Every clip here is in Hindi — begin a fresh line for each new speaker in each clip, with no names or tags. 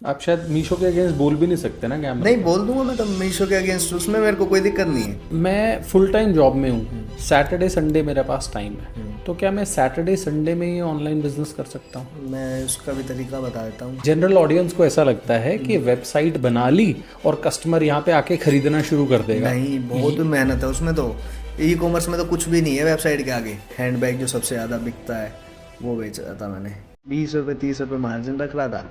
आप शायद मीशो के अगेंस्ट बोल भी नहीं सकते ना कैमरे
नहीं
पे।
बोल दूंगा मैं तो मीशो के अगेंस्ट, उसमें मेरे को कोई दिक्कत नहीं है।
मैं फुल टाइम जॉब में हूँ, सैटरडे संडे मेरे पास टाइम है, तो क्या मैं सैटरडे संडे में ही ऑनलाइन बिजनेस कर सकता हूँ?
मैं उसका भी तरीका बता देता हूँ।
जनरल ऑडियंस को ऐसा लगता है कि वेबसाइट बना ली और कस्टमर यहाँ पे आके खरीदना शुरू कर देगा।
नहीं, बहुत मेहनत है उसमें तो। ई कॉमर्स में तो कुछ भी नहीं है वेबसाइट के आगे। हैंडबैग जो सबसे ज़्यादा बिकता है वो बेच रहा था मैंने, 20 रुपये 30 रुपये मार्जिन रख रहा था।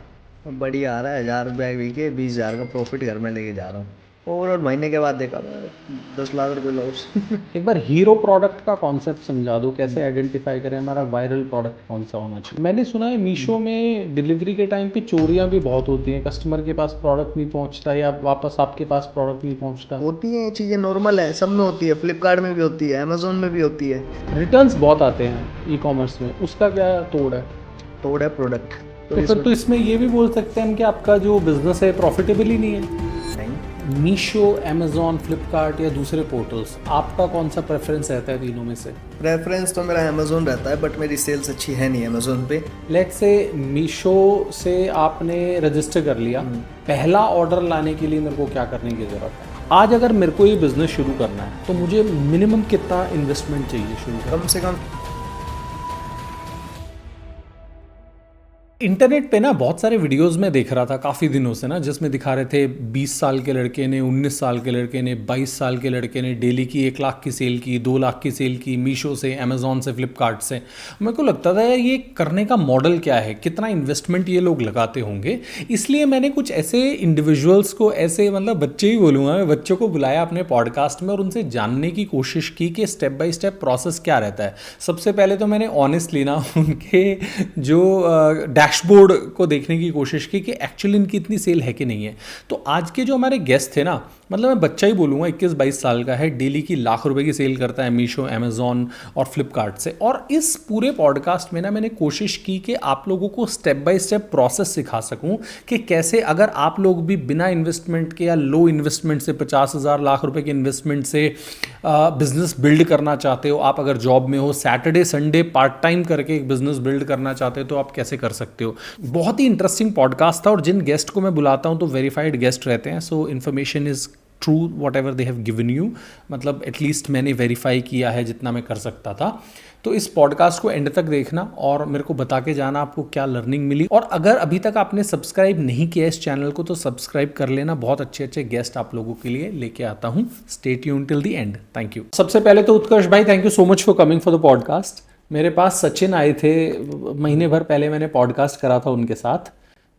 अब बढ़िया आ रहा है, 1000 बैग बिके, 20,000 का प्रॉफिट घर में लेके जा रहा हूँ। ओवरऑल महीने के बाद देखा 10 लाख रुपये लॉस।
एक बार हीरो प्रोडक्ट का कॉन्सेप्ट समझा दो, कैसे आइडेंटिफाई करें हमारा वायरल प्रोडक्ट कौन सा होना चाहिए। मैंने सुना है मीशो में डिलीवरी के टाइम पे चोरियां भी बहुत होती हैं, कस्टमर के पास प्रोडक्ट नहीं पहुंचता या वापस आपके पास प्रोडक्ट नहीं पहुंचता।
होती हैं ये चीज़ें, नॉर्मल है, सब में होती है, फ्लिपकार्ट में भी होती है, अमेजोन में भी होती है।
रिटर्न्स बहुत आते हैं ई कॉमर्स में, उसका क्या तोड़ है?
तोड़ है प्रोडक्ट तो
तो फिर
इसमें।
तो इसमें ये भी बोल सकते हैं हम कि आपका जो बिजनेस है प्रॉफिटेबल ही नहीं है।
नहीं,
मीशो, अमेजोन, फ्लिपकार्ट या दूसरे पोर्टल्स, आपका कौन सा प्रेफरेंस रहता है तीनों में से?
प्रेफरेंस तो मेरा अमेजोन रहता है, बट मेरी सेल्स अच्छी है नहीं अमेजोन पे।
लेट्स से मीशो से आपने रजिस्टर कर लिया, पहला ऑर्डर लाने के लिए मेरे को क्या करने की ज़रूरत है? आज अगर मेरे को ये बिज़नेस शुरू करना है तो मुझे मिनिमम कितना इन्वेस्टमेंट चाहिए शुरू करने?
कम से कम
इंटरनेट पे ना बहुत सारे वीडियोस में देख रहा था काफ़ी दिनों से ना, जिसमें दिखा रहे थे 20 साल के लड़के ने, 19 साल के लड़के ने, 22 साल के लड़के ने डेली की 1 लाख की सेल की, 2 लाख की सेल की, मीशो से, अमेजोन से, फ्लिपकार्ट से। मेरे को लगता था यार ये करने का मॉडल क्या है, कितना इन्वेस्टमेंट ये लोग लगाते होंगे। इसलिए मैंने कुछ ऐसे इंडिविजुअल्स को, ऐसे मतलब बच्चे ही बोलूँगा मैं, बच्चों को बुलाया अपने पॉडकास्ट में और उनसे जानने की कोशिश की कि स्टेप बाय स्टेप प्रोसेस क्या रहता है। सबसे पहले तो मैंने ऑनेस्टली ना उनके जो डैशबोर्ड को देखने की कोशिश की कि एक्चुअली इनकी इतनी सेल है कि नहीं है। तो आज के जो हमारे गेस्ट थे ना, मतलब मैं बच्चा ही बोलूँगा, 21-22 साल का है, डेली की लाख रुपए की सेल करता है मीशो, अमेजॉन और फ्लिपकार्ट से। और इस पूरे पॉडकास्ट में ना मैंने कोशिश की कि आप लोगों को स्टेप बाय स्टेप प्रोसेस सिखा सकूं कि कैसे अगर आप लोग भी बिना इन्वेस्टमेंट के या लो इन्वेस्टमेंट से 50,000 लाख रुपए के इन्वेस्टमेंट से बिजनेस बिल्ड करना चाहते हो, आप अगर जॉब में हो, सैटरडे संडे पार्ट टाइम करके एक बिजनेस बिल्ड करना चाहते हो, तो आप कैसे कर सकते हो। बहुत ही इंटरेस्टिंग पॉडकास्ट था और जिन गेस्ट को मैं बुलाता हूँ तो वेरीफाइड गेस्ट रहते हैं, so information is true what ever they have given you. मतलब एटलीस्ट मैंने वेरीफाई किया है जितना मैं कर सकता था। तो इस पॉडकास्ट को एंड तक देखना और मेरे को बता के जाना आपको क्या लर्निंग मिली। और अगर अभी तक आपने सब्सक्राइब नहीं किया इस चैनल को तो सब्सक्राइब कर लेना, बहुत अच्छे अच्छे गेस्ट आप लोगों के लिए लेके आता हूँ। Stay tuned till the and. Thank you. सबसे पहले तो उत्कर्ष भाई, thank you so much for coming for the podcast. मेरे पास सचिन आए थे महीने भर पहले, मैंने पॉडकास्ट करा था उनके साथ,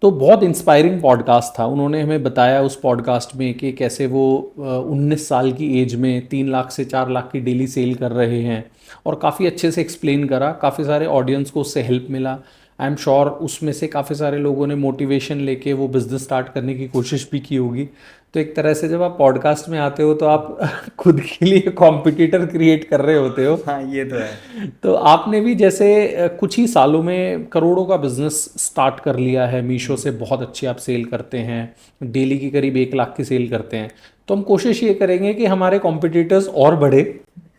तो बहुत इंस्पायरिंग पॉडकास्ट था। उन्होंने हमें बताया उस पॉडकास्ट में कि कैसे वो 19 साल की एज में 3 लाख से 4 लाख की डेली सेल कर रहे हैं और काफ़ी अच्छे से एक्सप्लेन करा, काफ़ी सारे ऑडियंस को उससे हेल्प मिला। आई एम श्योर उसमें से काफ़ी सारे लोगों ने मोटिवेशन लेके वो बिज़नेस स्टार्ट करने की कोशिश भी की होगी। तो एक तरह से जब आप पॉडकास्ट में आते हो तो आप खुद के लिए कॉम्पिटिटर क्रिएट कर रहे होते हो।
हाँ, ये तो है।
तो आपने भी जैसे कुछ ही सालों में करोड़ों का बिजनेस स्टार्ट कर लिया है, मीशो से बहुत अच्छी आप सेल करते हैं, डेली की करीब 1 लाख की सेल करते हैं। तो हम कोशिश ये करेंगे कि हमारे कॉम्पिटिटर्स और बढ़े।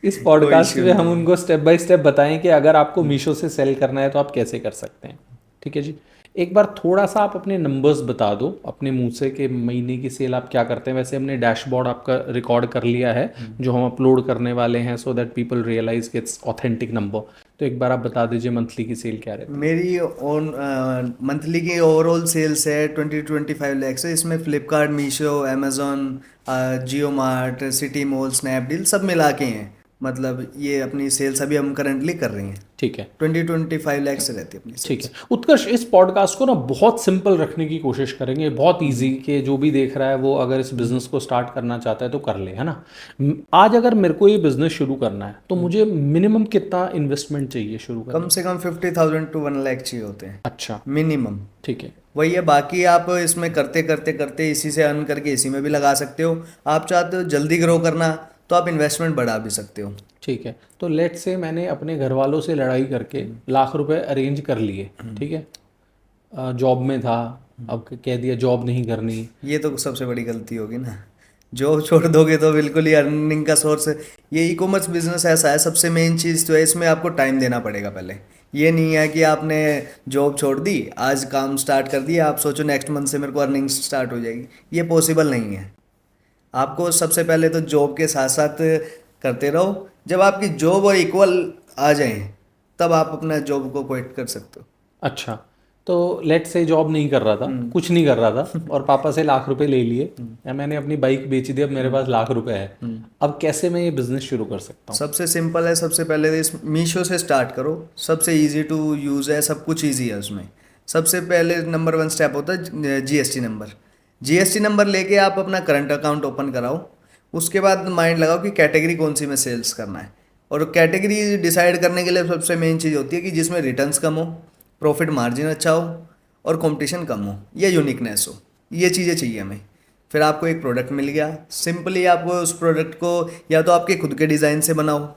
इस
कोई
पॉडकास्ट
इश्यू
में हम
नहीं है।
उनको स्टेप बाय स्टेप बताएं कि अगर आपको मीशो से सेल करना है तो आप कैसे कर सकते हैं। ठीक है जी। एक बार थोड़ा सा आप अपने नंबर्स बता दो अपने मुंह से कि महीने की सेल आप क्या करते हैं। वैसे हमने डैशबोर्ड आपका रिकॉर्ड कर लिया है जो हम अपलोड करने वाले हैं, सो दैट पीपल रियलाइज कि इट्स ऑथेंटिक नंबर। तो एक बार आप बता दीजिए मंथली की सेल क्या रहती है।
मेरी ओन मंथली की ओवरऑल सेल्स है 20-25 लैक्स है। इसमें फ्लिपकार्ट, मीशो, अमेजोन, जियो मार्ट, सिटी मॉल, स्नैपडील सब मिला के हैं। मतलब ये अपनी सेल्स अभी हम करंटली कर रहे हैं।
ठीक है।
20-25 लैक्स से रहती है अपनी
ठीक है
सेल्स।
उत्कर्ष, इस पॉडकास्ट को ना बहुत सिंपल रखने की कोशिश करेंगे, बहुत इजी, कि जो भी देख रहा है वो अगर इस बिज़नेस को स्टार्ट करना चाहता है तो कर ले, है ना। आज अगर मेरे को ये बिज़नेस शुरू करना है तो मुझे मिनिमम कितना इन्वेस्टमेंट चाहिए शुरू करने
कम से कम 50,000 to 1 लाख चाहिए होते हैं
अच्छा।
मिनिमम।
ठीक है।
वही है, बाकी आप इसमें करते करते करते इसी से अर्न करके इसी में भी लगा सकते हो। आप चाहते हो जल्दी ग्रो करना तो आप इन्वेस्टमेंट बढ़ा भी सकते हो।
ठीक है। तो लेट से मैंने अपने घर वालों से लड़ाई करके लाख रुपए अरेंज कर लिए, ठीक है, जॉब में था, अब कह दिया जॉब नहीं करनी।
ये तो सबसे बड़ी गलती होगी ना। जॉब छोड़ दोगे तो बिल्कुल ही अर्निंग का सोर्स है। ये ई कॉमर्स बिजनेस ऐसा है, सबसे मेन चीज़ तो है इसमें आपको टाइम देना पड़ेगा पहले। ये नहीं है कि आपने जॉब छोड़ दी, आज काम स्टार्ट कर दिया, आप सोचो नेक्स्ट मंथ से मेरे को अर्निंग स्टार्ट हो जाएगी, ये पॉसिबल नहीं है। आपको सबसे पहले तो जॉब के साथ साथ करते रहो, जब आपकी जॉब और इक्वल आ जाए तब आप अपना जॉब को क्विट कर सकते हो।
अच्छा, तो लेट से जॉब नहीं कर रहा था, कुछ नहीं कर रहा था और पापा से लाख रुपए ले लिए या मैंने अपनी बाइक बेच दी, अब मेरे पास लाख रुपए है, अब कैसे मैं ये बिजनेस शुरू कर सकता हूँ?
सबसे सिंपल है, सबसे पहले तो इस मीशो से स्टार्ट करो, सबसे इजी टू यूज़ है, सब कुछ इजी है उसमें। सबसे पहले नंबर 1 स्टेप होता है जीएसटी नंबर। जीएसटी नंबर लेके आप अपना करंट अकाउंट ओपन कराओ, उसके बाद माइंड लगाओ कि कैटेगरी कौन सी में सेल्स करना है, और कैटेगरी डिसाइड करने के लिए सबसे मेन चीज़ होती है कि जिसमें रिटर्न्स कम हो, प्रॉफिट मार्जिन अच्छा हो और कंपटीशन कम हो या यूनिकनेस हो, ये चीज़ें चाहिए हमें। फिर आपको एक प्रोडक्ट मिल गया, सिंपली आपको उस प्रोडक्ट को या तो आपके खुद के डिज़ाइन से बनाओ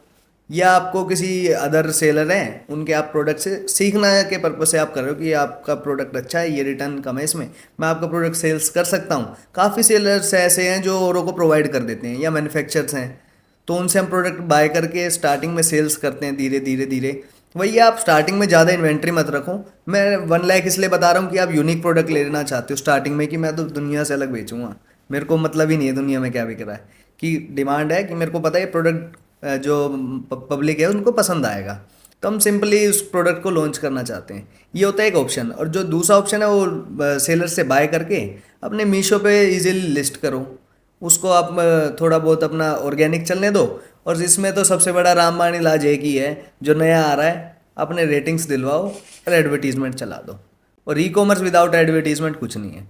या आपको किसी अदर सेलर हैं उनके आप प्रोडक्ट से सीखना के पर्पज से आप कर रहे हो कि आपका प्रोडक्ट अच्छा है, ये रिटर्न कम है इसमें, मैं आपका प्रोडक्ट सेल्स कर सकता हूँ। काफ़ी सेलर्स ऐसे हैं जो औरों को प्रोवाइड कर देते हैं या मैन्युफैक्चरर्स हैं, तो उनसे हम प्रोडक्ट बाय करके स्टार्टिंग में सेल्स करते हैं धीरे धीरे धीरे। वही आप स्टार्टिंग में ज़्यादा इन्वेंट्री मत रखो। मैं 1 लाख इसलिए बता रहा हूँ कि आप यूनिक प्रोडक्ट लेना चाहते हो स्टार्टिंग में कि मैं तो दुनिया से अलग बेचूंगा, मेरे को मतलब ही नहीं है दुनिया में क्या बिक रहा है, कि डिमांड है कि मेरे को पता है ये प्रोडक्ट जो पब्लिक है उनको पसंद आएगा, तो हम सिंपली उस प्रोडक्ट को लॉन्च करना चाहते हैं। ये होता है एक ऑप्शन। और जो दूसरा ऑप्शन है वो सेलर से बाय करके अपने मीशो पे इजीली लिस्ट करो, उसको आप थोड़ा बहुत अपना ऑर्गेनिक चलने दो। और इसमें तो सबसे बड़ा रामबाण इलाज एक ही है, जो नया आ रहा है अपने रेटिंग्स दिलवाओ और एडवर्टीजमेंट चला दो। और ई कॉमर्स विदाउट एडवर्टीजमेंट कुछ नहीं है,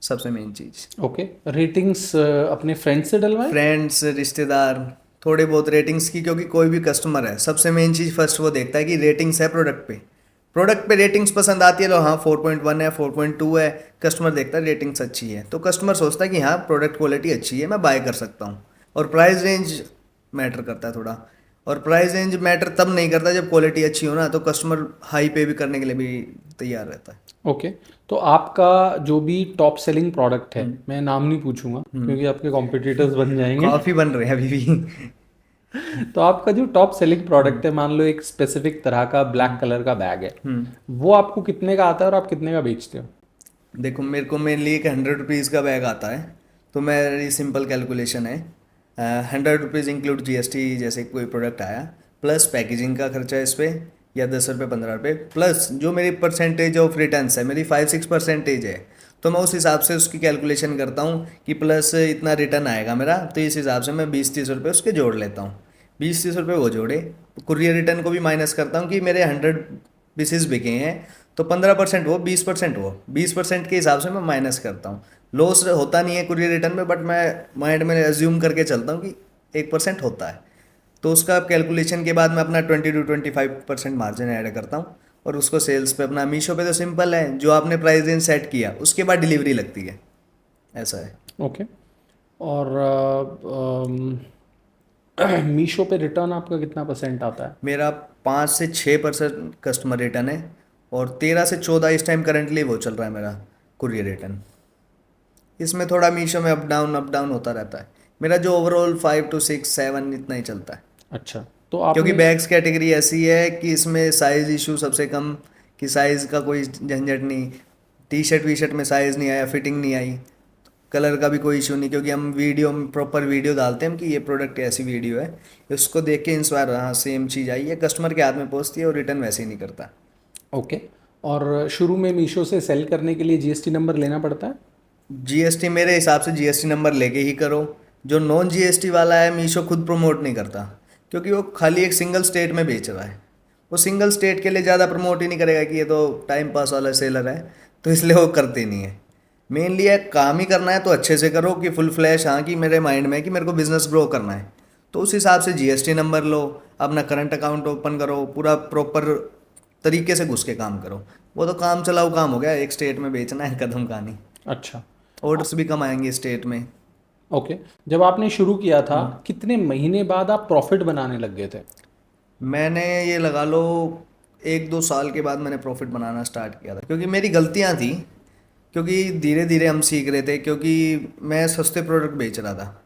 सबसे मेन चीज़।
ओके, रेटिंग्स अपने फ्रेंड से डलवाएं?
फ्रेंड्स, रिश्तेदार, थोड़े बहुत रेटिंग्स की, क्योंकि कोई भी कस्टमर है सबसे मेन चीज़ फर्स्ट वो देखता है कि रेटिंग्स है प्रोडक्ट पे रेटिंग्स पसंद आती है, तो हाँ 4.1 है 4.2 है, कस्टमर देखता है रेटिंग्स अच्छी है तो कस्टमर सोचता है कि हाँ प्रोडक्ट क्वालिटी अच्छी है, मैं बाय कर सकता हूँ। और प्राइस रेंज मैटर करता है थोड़ा, और प्राइस रेंज मैटर तब नहीं करता जब क्वालिटी अच्छी हो ना, तो कस्टमर हाई पे भी करने के लिए भी तैयार रहता है।
ओके, तो आपका जो भी टॉप सेलिंग प्रोडक्ट है, मैं नाम नहीं पूछूंगा क्योंकि आपके कॉम्पिटिटर्स बन जाएंगे।
काफ़ी बन रहे हैं अभी भी।
तो आपका जो टॉप सेलिंग प्रोडक्ट है, मान लो एक स्पेसिफिक तरह का ब्लैक कलर का बैग है, वो आपको कितने का आता है और आप कितने का बेचते हो?
देखो मेरे को मेनली एक 100 रुपीज़ का बैग आता है, तो मेरी सिंपल कैलकुलेशन है 100 रुपीज़ इंक्लूड जीएसटी, जैसे कोई प्रोडक्ट आया प्लस पैकेजिंग का खर्चा इस पर या 10 रुपये 15 रुपये, प्लस जो मेरी परसेंटेज ऑफ रिटर्न्स है मेरी 5-6% है, तो मैं उस हिसाब से उसकी कैलकुलेशन करता हूँ कि प्लस इतना रिटर्न आएगा मेरा, तो इस हिसाब से मैं 20-30 रुपये उसके जोड़ लेता हूँ। 20-30 रुपये वो जोड़े, कुरियर रिटर्न को भी माइनस करता हूँ कि मेरे 100 पीसेस बिके हैं, तो 15% वो 20% वो 20% के हिसाब से मैं माइनस करता हूँ। लॉस होता नहीं है कुरियर रिटर्न में, बट मैं माइंड में एज्यूम करके चलता हूँ कि 1% होता है, तो उसका कैलकुलेशन के बाद मैं अपना 20-25% मार्जिन ऐड करता हूँ और उसको सेल्स पे अपना। मीशो पे तो सिंपल है, जो आपने प्राइस रेंज सेट किया उसके बाद डिलीवरी लगती है, ऐसा है।
ओके, और मीशो पे रिटर्न आपका कितना परसेंट आता है?
मेरा 5 से 6% कस्टमर रिटर्न है और 13 से 14 इस टाइम करंटली वो चल रहा है मेरा कुरियर रिटर्न। इसमें थोड़ा मीशो में अप डाउन होता रहता है, मेरा जो ओवरऑल 5 to 6-7 इतना ही चलता है।
अच्छा, तो आप
क्योंकि बैग्स कैटेगरी ऐसी है कि इसमें साइज़ इशू सबसे कम, कि साइज़ का कोई झंझट नहीं, टी शर्ट वी शर्ट में साइज़ नहीं आया, फिटिंग नहीं आई, कलर का भी कोई इशू नहीं, क्योंकि हम वीडियो प्रॉपर वीडियो डालते हैं कि ये प्रोडक्ट ऐसी वीडियो है, उसको देख के इंस्पायर, हाँ सेम चीज़ आई है, कस्टमर के हाथ में पहुँचती है और रिटर्न वैसे ही नहीं करता।
ओके, और शुरू में मीशो से सेल करने के लिए जीएसटी नंबर लेना पड़ता है?
जीएसटी मेरे हिसाब से जीएसटी नंबर लेके ही करो। जो नॉन जीएसटी वाला है मीशो खुद प्रमोट नहीं करता, क्योंकि वो खाली एक सिंगल स्टेट में बेच रहा है, वो सिंगल स्टेट के लिए ज़्यादा प्रमोट ही नहीं करेगा कि ये तो टाइम पास वाला सेलर है, तो इसलिए वो करते नहीं है। मेनली है काम ही करना है तो अच्छे से करो कि फुल फ्लैश, हाँ कि मेरे माइंड में है कि मेरे को बिजनेस ग्रो करना है, तो उस हिसाब से जीएसटी नंबर लो, अपना करंट अकाउंट ओपन करो, पूरा प्रॉपर तरीके से घुस के काम करो। वो तो काम चलाओ काम हो गया, एक स्टेट में बेचना है, कदम कहानी।
अच्छा,
ऑर्डर्स भी कम आएंगे स्टेट में।
ओके, जब आपने शुरू किया था कितने महीने बाद आप प्रॉफिट बनाने लग गए थे?
मैंने ये लगा लो 1-2 साल के बाद मैंने प्रॉफिट बनाना स्टार्ट किया था, क्योंकि मेरी गलतियाँ थी, क्योंकि धीरे धीरे हम सीख रहे थे, क्योंकि मैं सस्ते प्रोडक्ट बेच रहा था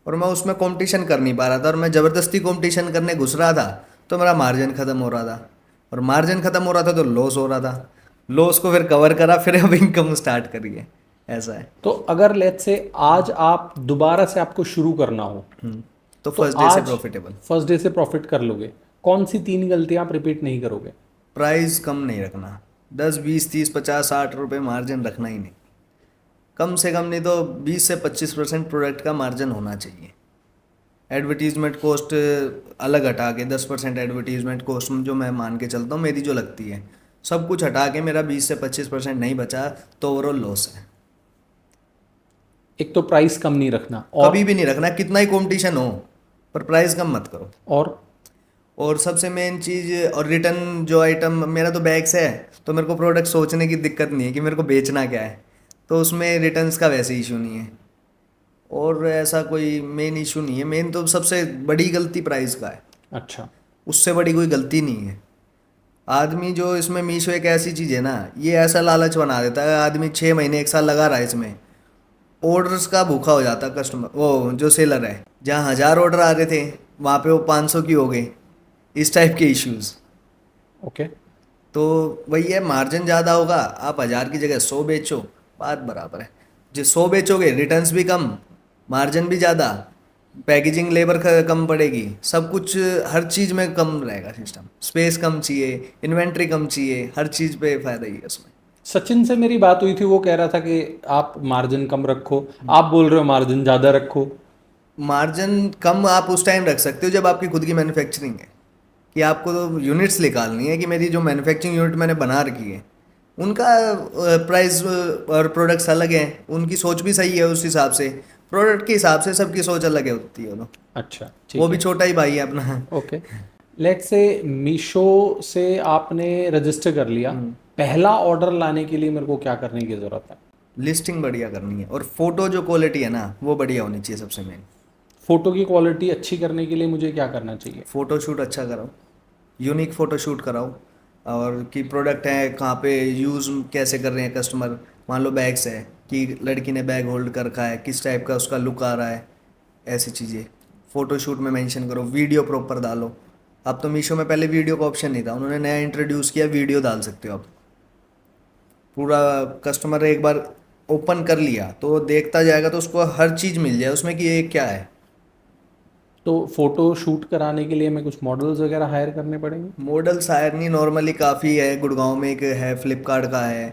और मैं उसमें कंपटीशन कर नहीं पा रहा था, और मैं ज़बरदस्ती कंपटीशन करने घुस रहा था तो मेरा मार्जिन ख़त्म हो रहा था। और मार्जिन ख़त्म हो रहा था तो लॉस हो रहा था, लॉस को फिर कवर करा, फिर अब इनकम स्टार्ट करी है, ऐसा है।
तो अगर लेट्स से आज आप दोबारा से आपको शुरू करना हो
तो
तो
फर्स्ट डे से
आज
प्रॉफिटेबल।
फर्स्ट डे से प्रॉफिट कर लोगे, कौन सी 3 गलतियां आप रिपीट नहीं करोगे?
प्राइस कम नहीं रखना, 10 20 30 50 60 रुपये मार्जिन रखना ही नहीं, कम से कम नहीं तो 20 से 25% प्रोडक्ट का मार्जिन होना चाहिए। एडवर्टीजमेंट कॉस्ट अलग हटा के 10% एडवर्टीजमेंट कॉस्ट जो मैं मान के चलता हूँ, मेरी जो लगती है, सब कुछ हटा के मेरा 20 से 25% नहीं बचा तो ओवरऑल लॉस है।
एक तो प्राइस कम नहीं रखना, और
कभी भी नहीं रखना, कितना ही कंपटीशन हो, पर प्राइस कम मत करो।
और
सबसे मेन चीज़, और रिटर्न जो आइटम, मेरा तो बैग्स है तो मेरे को प्रोडक्ट सोचने की दिक्कत नहीं है कि मेरे को बेचना क्या है, तो उसमें रिटर्न्स का वैसे इशू नहीं है, और ऐसा कोई मेन इशू नहीं है। मेन तो सबसे बड़ी गलती प्राइस का है,
अच्छा,
उससे बड़ी कोई गलती नहीं है। आदमी जो इसमें, मीशो एक ऐसी चीज़ है ना, ये ऐसा लालच बना देता है, आदमी 6 महीने 1 साल लगा रहा है इसमें, ऑर्डर्स का भूखा हो जाता है कस्टमर, वो जो सेलर है, जहाँ 1000 ऑर्डर आ रहे थे वहाँ पे वो 500 की हो गई, इस टाइप के इश्यूज़।
ओके।
तो वही है, मार्जिन ज़्यादा होगा, आप 1000 की जगह 100 बेचो, बात बराबर है। जो 100 बेचोगे रिटर्न्स भी कम, मार्जिन भी ज़्यादा, पैकेजिंग लेबर कम पड़ेगी, सब कुछ हर चीज़ में कम रहेगा सिस्टम, स्पेस कम चाहिए, इन्वेंट्री कम चाहिए, हर चीज़ पे फ़ायदा ही है उसमें।
सचिन से मेरी बात हुई थी, वो कह रहा था कि आप मार्जिन कम रखो, आप बोल रहे हो मार्जिन ज़्यादा रखो।
मार्जिन कम आप उस टाइम रख सकते हो जब आपकी खुद की मैन्युफैक्चरिंग है, कि आपको तो यूनिट्स निकालनी है, कि मेरी जो मैन्युफैक्चरिंग यूनिट मैंने बना रखी है उनका प्राइस और प्रोडक्ट्स अलग हैं, उनकी सोच भी सही है, उस हिसाब से प्रोडक्ट के हिसाब से सबकी सोच अलग है होती है।
अच्छा,
वो
ठीक
भी
है,
छोटा ही भाई है अपना।
ओके। लेट्स से मीशो से आपने रजिस्टर कर लिया, पहला ऑर्डर लाने के लिए मेरे को क्या करने की ज़रूरत है?
लिस्टिंग बढ़िया करनी है, और फोटो जो क्वालिटी है ना वो बढ़िया होनी चाहिए सबसे मेन।
फ़ोटो की क्वालिटी अच्छी करने के लिए मुझे क्या करना चाहिए?
फ़ोटो शूट अच्छा कराओ, यूनिक फ़ोटो शूट कराओ, और कि प्रोडक्ट है कहाँ पे यूज़ कैसे कर रहे हैं कस्टमर। मान लो बैग्स है, कि लड़की ने बैग होल्ड कर रखा है, किस टाइप का उसका लुक आ रहा है, ऐसी चीज़ें फ़ोटो शूट में मेंशन करो। वीडियो प्रॉपर डालो, अब तो मीशो में पहले वीडियो का ऑप्शन नहीं था, उन्होंने नया इंट्रोड्यूस किया, वीडियो डाल सकते हो आप। पूरा कस्टमर एक बार ओपन कर लिया तो देखता जाएगा, तो उसको हर चीज़ मिल जाए उसमें कि ये क्या है।
तो फ़ोटो शूट कराने के लिए मैं कुछ मॉडल्स वगैरह हायर करने पड़ेंगे?
मॉडल्स हायर नहीं, नॉर्मली काफ़ी है, गुड़गांव में एक है, फ्लिपकार्ट का है,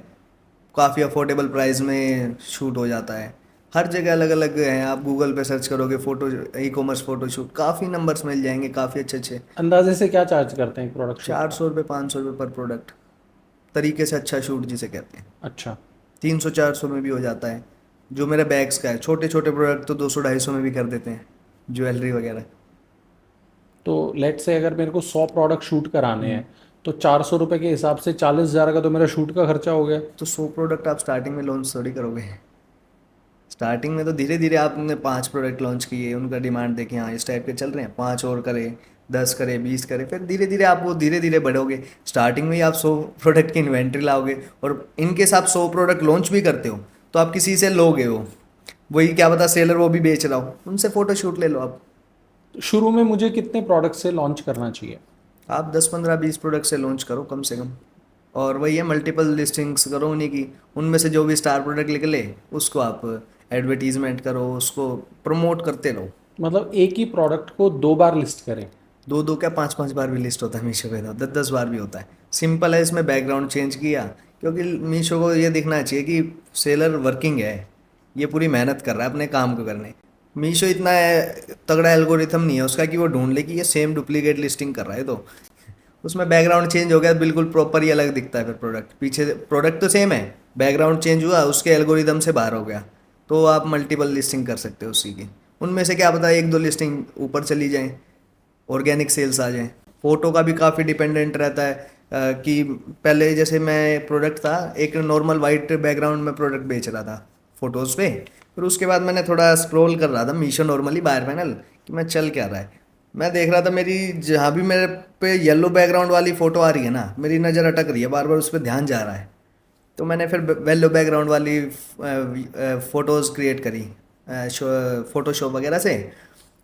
काफ़ी अफोर्डेबल प्राइस में शूट हो जाता है। हर जगह अलग अलग हैं, आप गूगल पे सर्च करोगे photo, e commerce photo shoot, काफ़ी नंबर्स मिल जाएंगे, काफ़ी अच्छे अच्छे।
अंदाजे से क्या चार्ज करते हैं एक प्रोडक्ट शूट का?
400 रुपये 500 रुपये पर प्रोडक्ट, तरीके से अच्छा शूट जिसे कहते हैं।
अच्छा,
300 400 में भी हो जाता है। जो मेरे बैग्स का है, छोटे छोटे प्रोडक्ट तो 200 250 में भी कर देते हैं, ज्वेलरी वगैरह।
तो लेट्स से अगर मेरे को 100 प्रोडक्ट शूट कराने हैं तो 400 रुपये के हिसाब से 40,000 का तो मेरा शूट का खर्चा हो गया।
तो 100 प्रोडक्ट आप स्टार्टिंग में लॉन्च थोड़ी करोगे, स्टार्टिंग में तो धीरे धीरे आपने 5 प्रोडक्ट लॉन्च किए, उनका डिमांड देखे, हाँ इस टाइप के चल रहे हैं, 5 और करे, 10 करे, 20 करे, फिर धीरे धीरे आप वो धीरे धीरे बढ़ोगे। स्टार्टिंग में ही आप 100 प्रोडक्ट की इन्वेंट्री लाओगे, और इनकेस आप 100 प्रोडक्ट लॉन्च भी करते हो तो आप किसी से लोगे, हो वही क्या पता सेलर वो भी बेच रहा हो, उनसे फ़ोटो शूट ले लो आप।
शुरू में मुझे कितने प्रोडक्ट से लॉन्च करना चाहिए?
आप 10 15 20 प्रोडक्ट से लॉन्च करो कम से कम, और वही है, मल्टीपल लिस्टिंग्स करो उन्हीं की, उनमें से जो भी स्टार प्रोडक्ट निकले उसको आप एडवर्टीजमेंट करो, उसको प्रमोट करते रहो।
मतलब एक ही प्रोडक्ट को 2 बार लिस्ट करें?
2 2 क्या 5 5 बार भी लिस्ट होता है मीशो पे, तो 10 10 बार भी होता है। सिंपल है, इसमें बैकग्राउंड चेंज किया, क्योंकि मीशो को ये दिखना चाहिए कि सेलर वर्किंग है, ये पूरी मेहनत कर रहा है अपने काम को करने। मीशो इतना तगड़ा एल्गोरिथम नहीं है उसका कि वो ढूंढ ले कि ये सेम डुप्लीकेट लिस्टिंग कर रहा है, तो उसमें बैकग्राउंड चेंज हो गया बिल्कुल प्रॉपर ही अलग दिखता है, फिर प्रोडक्ट पीछे, प्रोडक्ट तो सेम है, बैकग्राउंड चेंज हुआ, उसके एल्गोरिथम से बाहर हो गया, तो आप मल्टीपल लिस्टिंग कर सकते हो उसी की। उनमें से क्या पता 1 2 लिस्टिंग ऊपर चली जाए, ऑर्गेनिक सेल्स आ जाए। फ़ोटो का भी काफ़ी डिपेंडेंट रहता है, कि पहले जैसे मैं प्रोडक्ट था, एक नॉर्मल वाइट बैकग्राउंड में प्रोडक्ट बेच रहा था फ़ोटोज़ पे, फिर उसके बाद मैंने थोड़ा स्क्रॉल कर रहा था मीशो नॉर्मली बायर पैनल, कि मैं चल क्या रहा है, मैं देख रहा था मेरी जहाँ भी मेरे पे येलो बैकग्राउंड वाली फ़ोटो आ रही है ना, मेरी नज़र अटक रही है, बार बार उस पर ध्यान जा रहा है, तो मैंने फिर येलो बैकग्राउंड वाली फ़ोटोज़ क्रिएट करी फ़ोटोशॉप वगैरह से,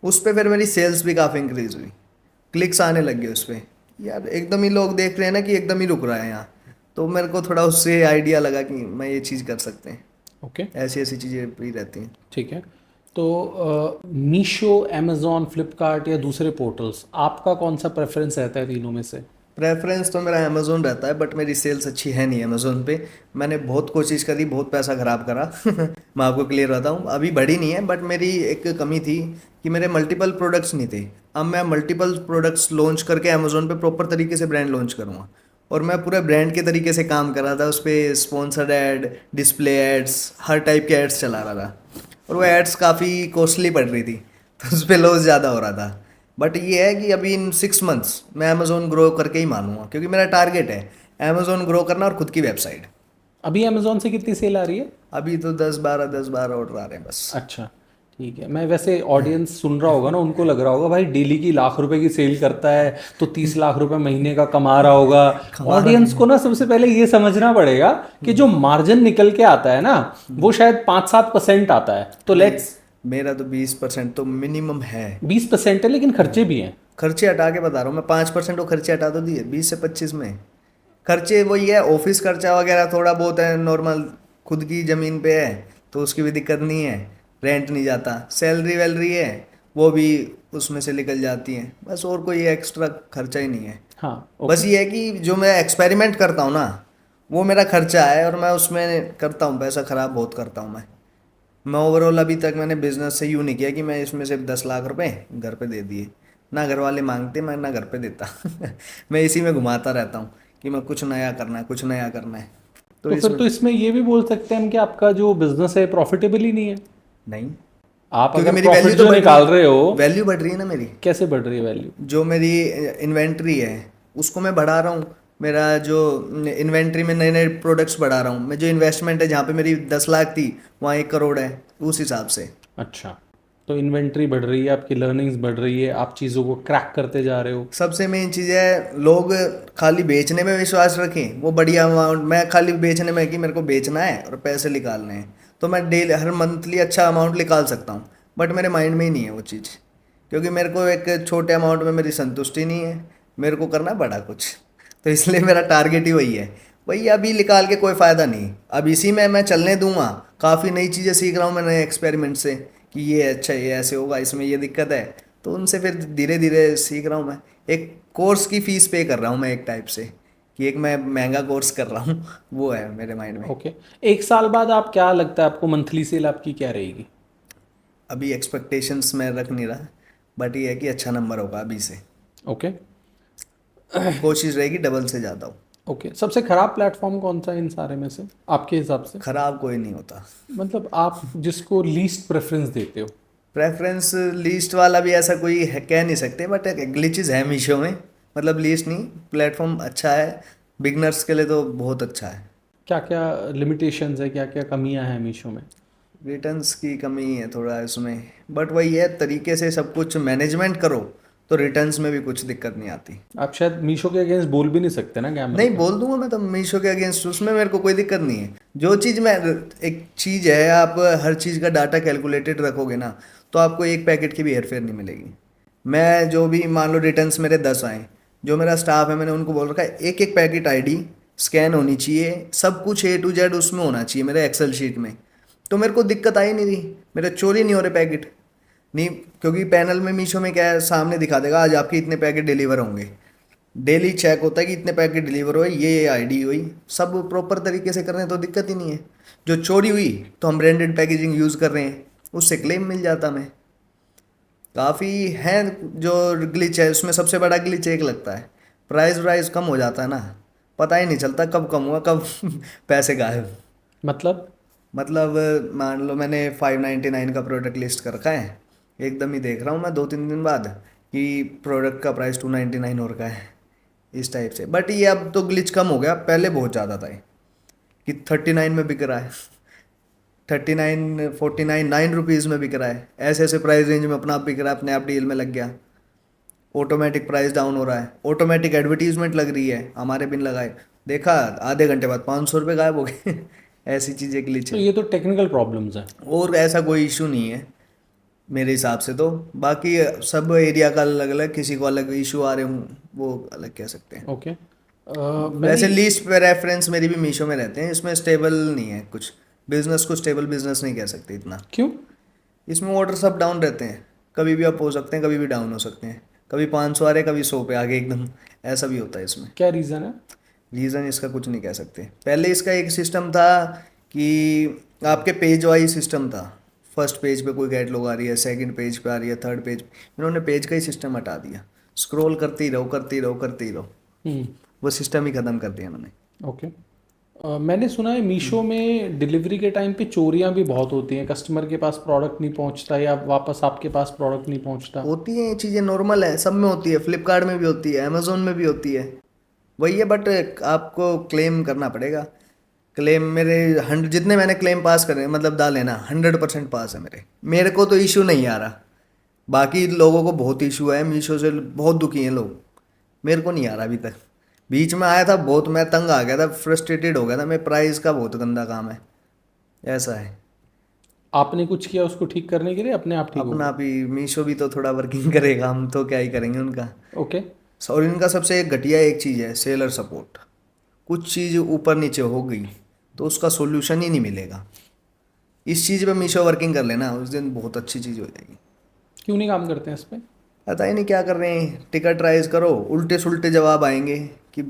उस पर फिर मेरी सेल्स भी काफ़ी इंक्रीज़ हुई, क्लिक्स आने लग गए उस पर, यार एकदम ही लोग देख रहे हैं ना कि एकदम ही रुक रहा है यहाँ, तो मेरे को थोड़ा उससे आइडिया लगा कि मैं ये चीज़ कर सकते हैं।
ओके,
ऐसी ऐसी चीज़ें भी रहती हैं।
ठीक है। तो मीशो, अमेज़ॉन, फ्लिपकार्ट या दूसरे पोर्टल्स, आपका कौन सा प्रेफरेंस रहता है तीनों में से?
प्रेफरेंस तो मेरा अमेज़ोन रहता है, बट मेरी सेल्स अच्छी है नहीं अमेज़ोन पे। मैंने बहुत कोशिश करी, बहुत पैसा खराब करा मैं आपको क्लियर बताऊँ, अभी बढ़ी नहीं है, बट मेरी एक कमी थी कि मेरे मल्टीपल प्रोडक्ट्स नहीं थे। अब मैं मल्टीपल प्रोडक्ट्स लॉन्च करके अमेज़ोन पे प्रॉपर तरीके से ब्रांड लॉन्च करूँगा, और मैं पूरे ब्रांड के तरीके से काम कर रहा था। उस पर स्पॉन्सर्ड ऐड, डिस्प्ले एड्स, हर टाइप के एड्स चला रहा था, और वो एड्स काफ़ी कॉस्टली पड़ रही थी तो उस पर लॉस ज़्यादा हो रहा था। बट ये है कि अभी इन 6 मंथ्स मैं अमेज़ोन ग्रो करके ही मानूंगा, क्योंकि मेरा टारगेट है अमेज़ोन ग्रो करना और खुद की वेबसाइट।
अभी अमेज़ॉन से कितनी सेल आ रही है?
अभी तो 10-12 ऑर्डर आ रहे हैं बस।
अच्छा, ठीक है। मैं वैसे ऑडियंस सुन रहा होगा ना, उनको लग रहा होगा भाई डेली की लाख रुपए की सेल करता है तो 30 लाख रुपए महीने का कमा रहा होगा।
हमारा
ऑडियंस को ना सबसे पहले ये समझना पड़ेगा कि जो मार्जिन निकल के आता है ना, वो शायद 5-7% आता है। तो लेट्स,
मेरा तो 20% तो मिनिमम है।
20% है, लेकिन खर्चे भी हैं।
खर्चे हटा के बता रहा हूँ मैं, 5% वो खर्चे हटा तो दिए, 20 से 25 में। खर्चे वही है, ऑफिस खर्चा वगैरह थोड़ा बहुत है नॉर्मल, खुद की ज़मीन पे है तो उसकी भी दिक्कत नहीं है, रेंट नहीं जाता, सैलरी वैलरी है वो भी उसमें से निकल जाती है, बस और कोई एक्स्ट्रा खर्चा ही नहीं है।
हाँ,
बस
ओके।
ये है कि जो मैं एक्सपेरिमेंट करता हूँ ना, वो मेरा खर्चा है, और मैं उसमें करता हूँ, पैसा ख़राब बहुत करता हूँ मैं ओवरऑल अभी तक मैंने बिजनेस से यूँ नहीं किया कि मैं इसमें से 10 लाख रुपए घर पे दे दिए, ना घर वाले मांगते, मैं ना घर पे देता मैं इसी में घुमाता रहता हूँ कि मैं कुछ नया करना है, कुछ नया करना है, तो
तो फिर
इसमें
तो इसमें ये भी बोल सकते हैं हम कि आपका जो बिजनेस है प्रॉफिटेबल ही नहीं है।
नहीं,
आप
क्योंकि
अगर
मेरी
प्रॉफिट
वैल्यू तो
जो
बढ़ रही,
निकाल रहे हो,
वैल्यू बढ़ रही है ना मेरी।
कैसे बढ़ रही है वैल्यू?
जो मेरी इन्वेंट्री है उसको मैं बढ़ा रहा हूँ, मेरा जो इन्वेंट्री में नए नए प्रोडक्ट्स बढ़ा रहा हूँ मैं, जो इन्वेस्टमेंट है जहाँ पे मेरी 10 लाख थी वहाँ 1 करोड़ है, उस हिसाब से।
अच्छा, तो इन्वेंट्री बढ़ रही है, आपकी लर्निंग्स बढ़ रही है, आप चीज़ों को क्रैक करते जा रहे हो।
सबसे मेन चीज़ है, लोग खाली बेचने में विश्वास रखें, वो बढ़िया अमाउंट, मैं खाली बेचने में कि मेरे को बेचना है और पैसे निकालने हैं, तो मैं डेली हर मंथली अच्छा अमाउंट निकाल सकता हूँ, बट मेरे माइंड में ही नहीं है वो चीज़, क्योंकि मेरे को एक छोटे अमाउंट में मेरी संतुष्टि नहीं है, मेरे को करना है बड़ा कुछ, तो इसलिए मेरा टारगेट ही वही है। वही अभी निकाल के कोई फ़ायदा नहीं, अब इसी में मैं चलने दूंगा। काफ़ी नई चीज़ें सीख रहा हूँ मैं नए एक्सपेरिमेंट से, कि ये अच्छा, ये ऐसे होगा, इसमें ये दिक्कत है, तो उनसे फिर धीरे धीरे सीख रहा हूँ मैं। एक कोर्स की फ़ीस पे कर रहा हूँ मैं एक टाइप से, कि एक मैं महंगा कोर्स कर रहा हूँ वो है मेरे माइंड में।
ओके, 1 साल बाद आप, क्या लगता है आपको मंथली सेल आपकी क्या रहेगी?
अभी एक्सपेक्टेशंस मैं रख नहीं रहा, बट ये है कि अच्छा नंबर होगा अभी से,
ओके।
कोशिश रहेगी डबल से ज़्यादा हो।
ओके, सबसे खराब प्लेटफॉर्म कौन सा है इन सारे में से आपके हिसाब से?
ख़राब कोई नहीं होता।
मतलब आप जिसको लीस्ट प्रेफरेंस देते हो।
प्रेफरेंस लिस्ट वाला भी ऐसा कोई है, कह नहीं सकते, बट ग्लिचेस है मीशो में, मतलब लिस्ट नहीं, प्लेटफॉर्म अच्छा है, बिगनर्स के लिए तो बहुत अच्छा है।
क्या क्या लिमिटेशंस है, क्या क्या कमियां हैं मीशो में?
रिटर्न्स की कमी है थोड़ा इसमें, बट वही है, तरीके से सब कुछ मैनेजमेंट करो तो रिटर्न्स में भी कुछ दिक्कत नहीं आती।
आप शायद मीशो के अगेंस्ट बोल भी नहीं सकते ना कैमरे
नहीं
पे।
बोल दूंगा मैं तो मीशो के अगेंस्ट, उसमें मेरे को कोई दिक्कत नहीं है। जो चीज़ मैं, एक चीज़ है, आप हर चीज़ का डाटा कैलकुलेटेड रखोगे ना, तो आपको एक पैकेट की भी हेरफेर नहीं मिलेगी। मैं जो भी, मान लो रिटर्न्स मेरे 10 आए, जो मेरा स्टाफ है मैंने उनको बोल रखा है एक एक पैकेट आईडी स्कैन होनी चाहिए, सब कुछ A to Z उसमें होना चाहिए मेरे एक्सेल शीट में, तो मेरे को दिक्कत आई नहीं रही, मेरे चोरी नहीं हो रहे पैकेट नहीं, क्योंकि पैनल में मीशो में क्या है, सामने दिखा देगा आज आपके इतने पैकेट डिलीवर होंगे, डेली चेक होता है कि इतने पैकेट डिलीवर हुए, ये आईडी हुई, सब प्रॉपर तरीके से कर रहे हैं तो दिक्कत ही नहीं है। जो चोरी हुई तो हम ब्रांडेड पैकेजिंग यूज़ कर रहे हैं, उससे क्लेम मिल जाता हमें। काफ़ी हैं जो ग्लिच है, उसमें सबसे बड़ा ग्लिच एक लगता है, प्राइस वाइज कम हो जाता है ना, पता ही नहीं चलता कब कम हुआ कब पैसे गायब।
मतलब?
मतलब मान लो मैंने 599 का प्रोडक्ट लिस्ट कर रखा है, एकदम ही देख रहा हूँ मैं 2-3 दिन बाद कि प्रोडक्ट का प्राइस 299 हो रखा है, इस टाइप से। बट ये अब तो ग्लिच कम हो गया, पहले बहुत ज़्यादा था ये, कि 39 में बिक रहा है, 39, 49, ₹9 में बिक रहा है, ऐसे ऐसे प्राइस रेंज में अपना आप बिक रहा है, अपने आप डील में लग गया। ऑटोमेटिक प्राइस डाउन हो रहा है, ऑटोमेटिक एडवर्टीजमेंट लग रही है, हमारे बिन लगाए, देखा आधे घंटे बाद 500 रुपये गायब हो गए ऐसी चीज़ें ग्लिच
तो
है,
ये तो टेक्निकल प्रॉब्लम्स हैं।
और ऐसा कोई इशू नहीं है। मेरे हिसाब से तो। बाकी सब एरिया का अलग अलग, किसी को अलग इशू आ रहे हूँ, वो अलग कह सकते हैं।
ओके। मैंने
वैसे लीस्ट पे रेफरेंस मेरी भी मीशो में रहते हैं, इसमें स्टेबल नहीं है कुछ। बिजनेस को स्टेबल बिजनेस नहीं कह सकते इतना।
क्यों?
इसमें ऑर्डर सब डाउन रहते हैं, कभी भी अप हो सकते हैं, कभी भी डाउन हो सकते हैं। कभी 500 आ रहे, कभी 100 पे आगे एकदम, ऐसा भी होता है इसमें।
क्या रीज़न है?
रीज़न इसका कुछ नहीं कह सकते। पहले इसका एक सिस्टम था कि आपके पेज वाइज सिस्टम था। फर्स्ट पेज पे कोई कैटलॉग आ रही है, सेकंड पेज पे आ रही है, थर्ड पेज। इन्होंने पेज का ही सिस्टम हटा दिया, स्क्रॉल करते ही रहो करते ही रहो करते ही रहो।
हम्म।
वो सिस्टम ही ख़त्म कर दिया इन्होंने।
ओके। मैंने सुना है मीशो में डिलीवरी के टाइम पे चोरियां भी बहुत होती हैं, कस्टमर के पास प्रोडक्ट नहीं पहुंचता या वापस आपके पास प्रोडक्ट नहीं पहुंचता।
होती हैं ये चीज़ें, नॉर्मल है, सब में होती है। फ्लिपकार्ट में भी होती है, अमेजोन में भी होती है। वही है, बट आपको क्लेम करना पड़ेगा। क्लेम मेरे जितने मैंने क्लेम पास करे, मतलब डाले ना, 100% पास है मेरे। मेरे को तो इशू नहीं आ रहा। बाकी लोगों को बहुत इशू है, मीशो से बहुत दुखी हैं लोग। मेरे को नहीं आ रहा अभी तक। बीच में आया था बहुत, मैं तंग आ गया था, फ्रस्ट्रेटेड हो गया था मैं। प्राइस का बहुत गंदा काम है, ऐसा है।
आपने कुछ किया उसको ठीक करने के लिए, अपने आप ठीक हो
अपना
गया?
भी मीशो भी तो थोड़ा वर्किंग करेगा, हम तो क्या ही करेंगे उनका।
ओके।
और इनका सबसे घटिया एक चीज़ है सेलर सपोर्ट। कुछ चीज़ ऊपर नीचे हो गई तो उसका सोल्यूशन ही नहीं मिलेगा। इस चीज़ पे मीशो वर्किंग कर लेना, उस दिन बहुत अच्छी चीज़ हो जाएगी।
क्यों नहीं काम करते हैं इस पे?
पता ही नहीं क्या कर रहे हैं। टिकट राइज करो, उल्टे सुल्टे जवाब आएंगे कि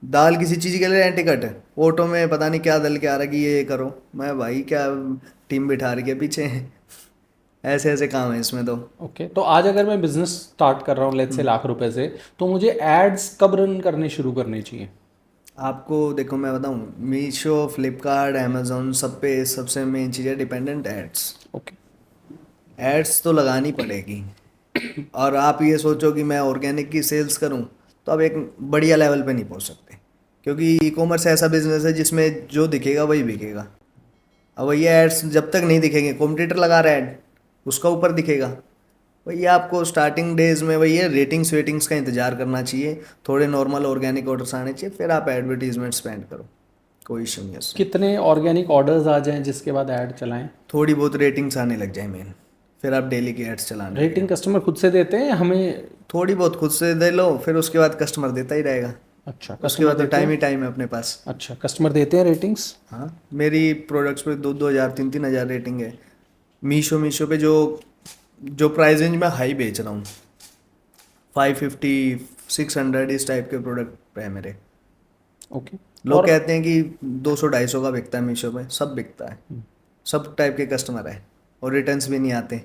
दाल किसी चीज़ के ले रहे हैं टिकट, ऑटो में पता नहीं क्या दल के आ रहा है कि ये करो। मैं भाई क्या टीम बिठा रही है पीछे। ऐसे ऐसे काम है इसमें तो।
ओके। तो आज अगर मैं बिजनेस स्टार्ट कर रहा हूँ लेट्स से लाख रुपए से, तो मुझे एड्स कब रन करने शुरू करने चाहिए?
आपको देखो मैं बताऊं, मीशो, फ्लिपकार्ट, अमेजोन, सब पे सबसे मेन चीज़ है डिपेंडेंट एड्स।
ओके।
एड्स तो लगानी पड़ेगी। और आप ये सोचो कि मैं ऑर्गेनिक की सेल्स करूं, तो आप एक बढ़िया लेवल पे नहीं पहुंच सकते। क्योंकि ई कॉमर्स ऐसा बिजनेस है जिसमें जो दिखेगा वही बिकेगा। अब वही एड्स जब तक नहीं दिखेंगे, कॉम्पिटिटर लगा रहा है एड, उसका ऊपर दिखेगा। वही आपको स्टार्टिंग डेज में वही है, रेटिंग्स वेटिंग्स का इंतजार करना चाहिए। थोड़े नॉर्मल ऑर्गेनिक ऑर्डर्स आने चाहिए, फिर आप एडवर्टीजमेंट स्पेंड करो, कोई इशू नहीं है उससे।
कितने ऑर्गेनिक ऑर्डर्स आ जाएं जिसके बाद ऐड चलाएं?
थोड़ी बहुत रेटिंग्स आने लग जाए मेन, फिर आप डेली की एड्स चलाने लगे।
रेटिंग कस्टमर खुद से देते हैं या हमें?
थोड़ी बहुत खुद से दे लो, फिर उसके बाद कस्टमर देता ही रहेगा।
अच्छा,
उसके
कस्टमर
बाद तो
देते
टाइम
हैं।
ही टाइम है अपने पास।
अच्छा, कस्टमर देते हैं रेटिंग्स।
हाँ, मेरी प्रोडक्ट्स पे 2-2 हज़ार 3-3 हज़ार रेटिंग है। मीशो पे जो जो प्राइस रेंज में हाई बेच रहा हूँ, 550 600 इस टाइप के प्रोडक्ट पे है मेरे।
ओके।
लोग
और
कहते हैं कि 200-250 का बिकता है मीशो पे, सब बिकता है। सब टाइप के कस्टमर है, और रिटर्न्स भी नहीं आते।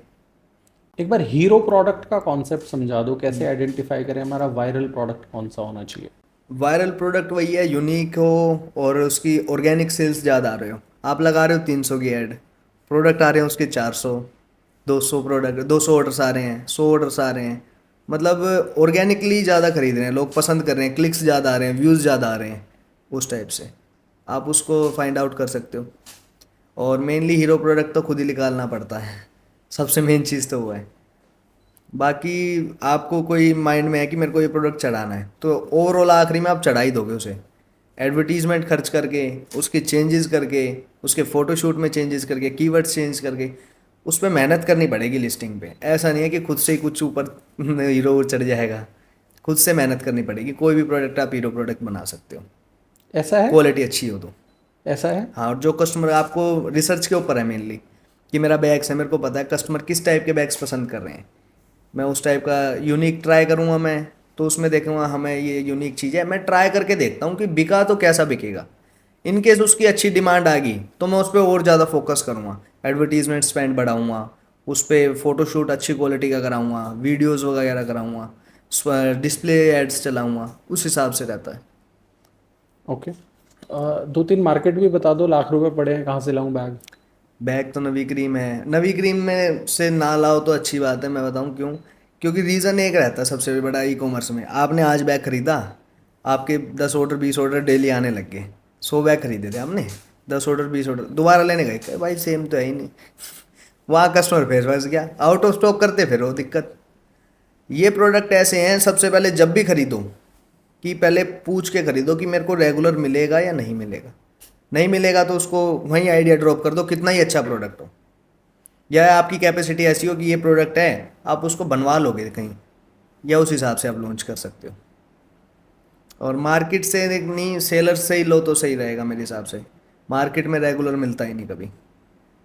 एक बार हीरो प्रोडक्ट का कॉन्सेप्ट समझा दो, कैसे आइडेंटिफाई करें हमारा वायरल प्रोडक्ट कौन सा होना चाहिए?
वायरल प्रोडक्ट वही है, यूनिक हो और उसकी ऑर्गेनिक सेल्स ज़्यादा आ रहे हो। आप लगा रहे हो 300 की ऐड, प्रोडक्ट आ रहे हैं उसके 400, 200 प्रोडक्ट, 200 ऑर्डर्स आ रहे हैं, 100 ऑर्डर्स आ रहे हैं। मतलब ऑर्गेनिकली ज़्यादा खरीद रहे हैं लोग, पसंद कर रहे हैं, क्लिक्स ज़्यादा आ रहे हैं, व्यूज़ ज़्यादा आ रहे हैं। उस टाइप से आप उसको फाइंड आउट कर सकते हो। और मेनली हीरो प्रोडक्ट तो खुद ही निकालना पड़ता है, सबसे मेन चीज़ तो वो है। बाकी आपको कोई माइंड में है कि मेरे को ये प्रोडक्ट चढ़ाना है, तो ओवरऑल आखिरी में आप चढ़ा ही दोगे उसे। एडवर्टीजमेंट खर्च करके, उसके चेंजेस करके, उसके फ़ोटोशूट में चेंजेस करके, कीवर्ड्स चेंज करके, उस पर मेहनत करनी पड़ेगी लिस्टिंग पे। ऐसा नहीं है कि खुद से ही कुछ ऊपर हीरो चढ़ जाएगा। खुद से मेहनत करनी पड़ेगी। कोई भी प्रोडक्ट आप हीरो प्रोडक्ट बना सकते हो,
ऐसा है?
क्वालिटी अच्छी हो तो।
ऐसा है?
हाँ, और जो कस्टमर, आपको रिसर्च के ऊपर है मेनली कि मेरा बैग्स है, मेरे को पता है कस्टमर किस टाइप के बैग्स पसंद कर रहे हैं। मैं उस टाइप का यूनिक ट्राई करूँगा मैं, तो उसमें देखूँगा हमें ये यूनिक चीज़ है, मैं ट्राई करके देखता हूँ कि बिका तो कैसा बिकेगा। इन केस उसकी अच्छी डिमांड आ गई तो मैं उस पर और ज़्यादा फोकस करूँगा, एडवर्टीजमेंट स्पेंड बढ़ाऊँगा, उस पर फ़ोटोशूट अच्छी क्वालिटी का कराऊँगा, वीडियोज़ वगैरह कराऊँगा, डिस्प्ले एड्स चलाऊँगा, उस हिसाब से रहता है।
ओके। दो तीन मार्केट भी बता दो, लाख रुपए पड़े हैं कहाँ से लाऊं बैग?
बैग तो नवी क्रीम है, नवी क्रीम में से ना लाओ तो अच्छी बात है। मैं बताऊं क्यों। क्योंकि रीज़न एक रहता है सबसे बड़ा ई कॉमर्स में, आपने आज बैग खरीदा, आपके 10 ऑर्डर 20 ऑर्डर डेली आने लग गए। 100 बैग खरीदे थे आपने, 10 ऑर्डर 20 ऑर्डर दोबारा लेने गए, कहे भाई सेम तो है ही नहीं। वहाँ कस्टमर फिर फंस गया, आउट ऑफ स्टॉक करते फिर वो दिक्कत। ये प्रोडक्ट ऐसे हैं, सबसे पहले जब भी खरीदो कि पहले पूछ के खरीदो कि मेरे को रेगुलर मिलेगा या नहीं मिलेगा। नहीं मिलेगा तो उसको वहीं आइडिया ड्रॉप कर दो, कितना ही अच्छा प्रोडक्ट हो। या आपकी कैपेसिटी ऐसी हो कि ये प्रोडक्ट है, आप उसको बनवा लोगे कहीं, या उस हिसाब से आप लॉन्च कर सकते हो। और मार्केट से नहीं, सेलर से ही लो तो सही रहेगा मेरे हिसाब से। मार्केट में रेगुलर मिलता ही नहीं कभी।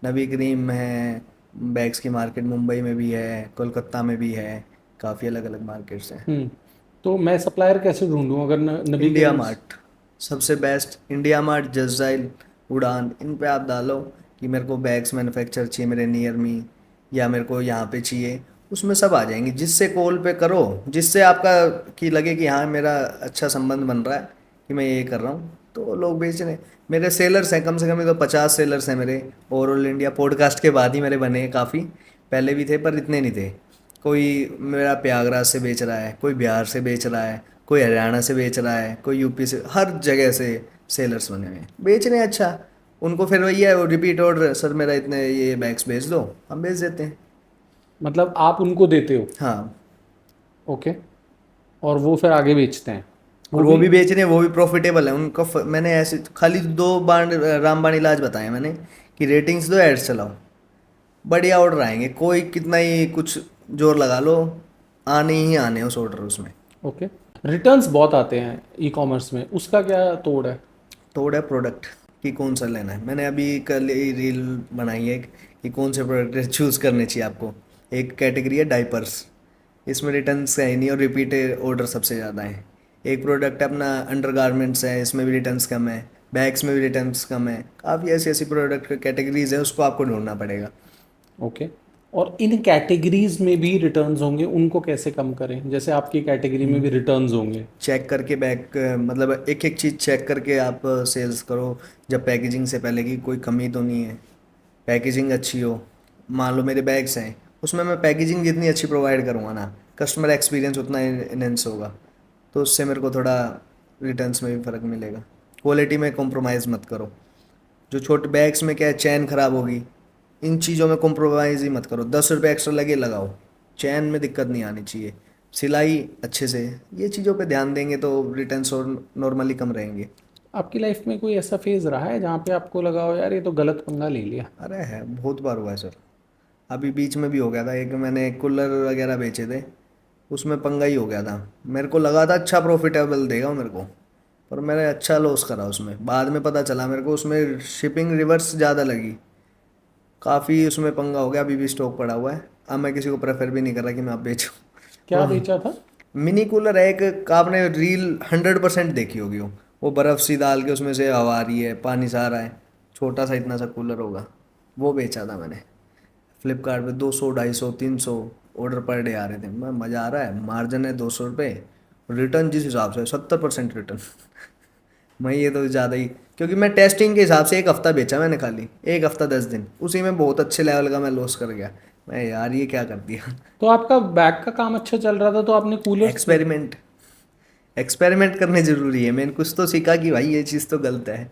नबी क्रीम है, बैग्स की मार्केट मुंबई में भी है, कोलकाता में भी है, काफ़ी अलग अलग मार्केट्स हैं।
हम्म। तो मैं सप्लायर कैसे ढूंढूं अगर नबी
इंडिया
करीम्स।
मार्ट सबसे बेस्ट, इंडिया मार्ट, जजाइल, उड़ान, इन पे आप डालो कि मेरे को बैग्स मैन्युफैक्चर चाहिए मेरे नियर मी, या मेरे को यहाँ पे चाहिए, उसमें सब आ जाएंगे। जिससे कॉल पे करो, जिससे आपका कि लगे कि हाँ मेरा अच्छा संबंध बन रहा है कि मैं ये कर रहा हूँ, तो लोग बेच रहे हैं। मेरे सेलर्स हैं कम से कम, तो 50 सेलर्स हैं मेरे ओवरऑल इंडिया। पॉडकास्ट के बाद ही मेरे बने हैं काफ़ी, पहले भी थे पर इतने नहीं थे। कोई मेरा प्रयागराज से बेच रहा है, कोई बिहार से बेच रहा है, कोई हरियाणा से बेच रहा है, कोई यूपी से, हर जगह से सेलर्स बने हुए हैं, बेच रहे हैं। अच्छा, उनको फिर वही है, वो रिपीट ऑर्डर, सर मेरा इतने ये बैग्स भेज दो, हम भेज देते हैं।
मतलब आप उनको देते हो।
हाँ,
ओके। और वो फिर आगे बेचते हैं।
और
वो
वो
भी।
भी बेच रहे हैं, वो भी प्रॉफिटेबल है उनका। मैंने ऐसे खाली 2 बार रामबाण इलाज बताया मैंने कि रेटिंग्स दो, एड्स चलाओ, बढ़िया ऑर्डर आएंगे। कोई कितना ही कुछ जोर लगा लो, आने ही आने उस ऑर्डर उसमें।
ओके। रिटर्न्स बहुत आते हैं ई कॉमर्स में, उसका क्या तोड़ है।
थोड़ा प्रोडक्ट कि कौन सा लेना है। मैंने अभी कल ही रील बनाई है कि कौन से प्रोडक्ट चूज़ करने चाहिए आपको। एक कैटेगरी है डाइपर्स, इसमें रिटर्न्स है ही नहीं और रिपीट ऑर्डर सबसे ज़्यादा है। एक प्रोडक्ट है अपना अंडर गारमेंट्स है, इसमें भी रिटर्न्स कम है, बैग्स में भी रिटर्न्स कम है। काफ़ी ऐसी ऐसी प्रोडक्ट कैटेगरीज है, उसको आपको ढूंढना पड़ेगा।
ओके। और इन कैटेगरीज में भी रिटर्न्स होंगे, उनको कैसे कम करें, जैसे आपकी कैटेगरी में भी रिटर्न्स होंगे।
चेक करके बैग, मतलब एक एक चीज़ चेक करके आप सेल्स करो। जब पैकेजिंग से पहले की कोई कमी तो नहीं है, पैकेजिंग अच्छी हो। मान लो मेरे बैग्स हैं, उसमें मैं पैकेजिंग जितनी अच्छी प्रोवाइड करूँगा ना, कस्टमर एक्सपीरियंस उतना इनहेंस होगा, तो उससे मेरे को थोड़ा रिटर्न्स में भी फ़र्क मिलेगा। क्वालिटी में कॉम्प्रोमाइज़ मत करो। जो छोटे बैग्स में क्या है, चैन ख़राब होगी, इन चीज़ों में कॉम्प्रोमाइज़ ही मत करो। 10 रुपये एक्स्ट्रा लगे लगाओ, चैन में दिक्कत नहीं आनी चाहिए, सिलाई अच्छे से, ये चीज़ों पे ध्यान देंगे तो रिटर्न्स और नॉर्मली कम रहेंगे।
आपकी लाइफ में कोई ऐसा फेज रहा है जहाँ पे आपको लगा हो यार ये तो गलत पंगा ले लिया।
अरे है, बहुत बार हुआ है सर। अभी बीच में भी हो गया था, एक मैंने कूलर वगैरह बेचे थे, उसमें पंगा ही हो गया था। मेरे को लगा था अच्छा प्रॉफिटेबल देगा मेरे को, पर मैंने अच्छा लॉस करा उसमें। बाद में पता चला मेरे को उसमें शिपिंग रिवर्स ज़्यादा लगी, काफ़ी उसमें पंगा हो गया। अभी भी स्टॉक पड़ा हुआ है। अब मैं किसी को प्रेफर भी नहीं कर रहा कि मैं आप बेचूँ।
क्या बेचा था।
मिनी कूलर है एक, आपने रील 100% देखी होगी। वो बर्फ़ सी डाल के उसमें से हवा आ रही है, पानी सा आ रहा है, छोटा सा इतना सा कूलर होगा, वो बेचा था मैंने। फ्लिपकार्ट पे 200, 250, 300 ऑर्डर पर डे आ रहे थे। मैं मज़ा आ रहा है, मार्जिन है 200 रुपये, रिटर्न जिस हिसाब से 70% रिटर्न। मैं ये तो ज़्यादा ही, क्योंकि मैं टेस्टिंग के हिसाब से 1 हफ़्ता बेचा मैंने, खाली 1 हफ़्ता 10 दिन, उसी में बहुत अच्छे लेवल का मैं लॉस कर गया। मैं यार ये क्या कर दिया।
तो आपका बैग का काम अच्छा चल रहा था तो आपने कूलर्स।
एक्सपेरिमेंट, एक्सपेरिमेंट करने ज़रूरी है। मैंने कुछ तो सीखा कि भाई ये चीज़ तो गलत है।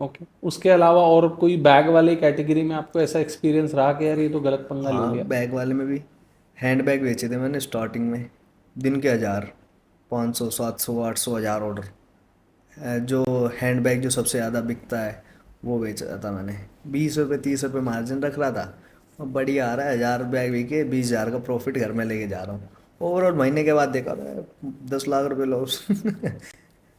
ओके। उसके अलावा और कोई बैग वाले कैटेगरी में आपको ऐसा एक्सपीरियंस रहा कि यार ये तो गलत पंगा ले
हाँ,
लिया।
बैग वाले में भी हैंड बैग बेचे थे मैंने स्टार्टिंग में, दिन के 1000, 500, 700, 800, 1000 ऑर्डर। जो हैंड बैग जो सबसे ज़्यादा बिकता है वो बेचा था मैंने। 20 रुपये 30 रुपये मार्जिन रख रहा था, और बढ़िया आ रहा है। 1000 बैग बिके, 20,000 का प्रॉफिट घर में लेके जा रहा हूँ। ओवरऑल महीने के बाद देखा था 10 लाख रुपये लॉस।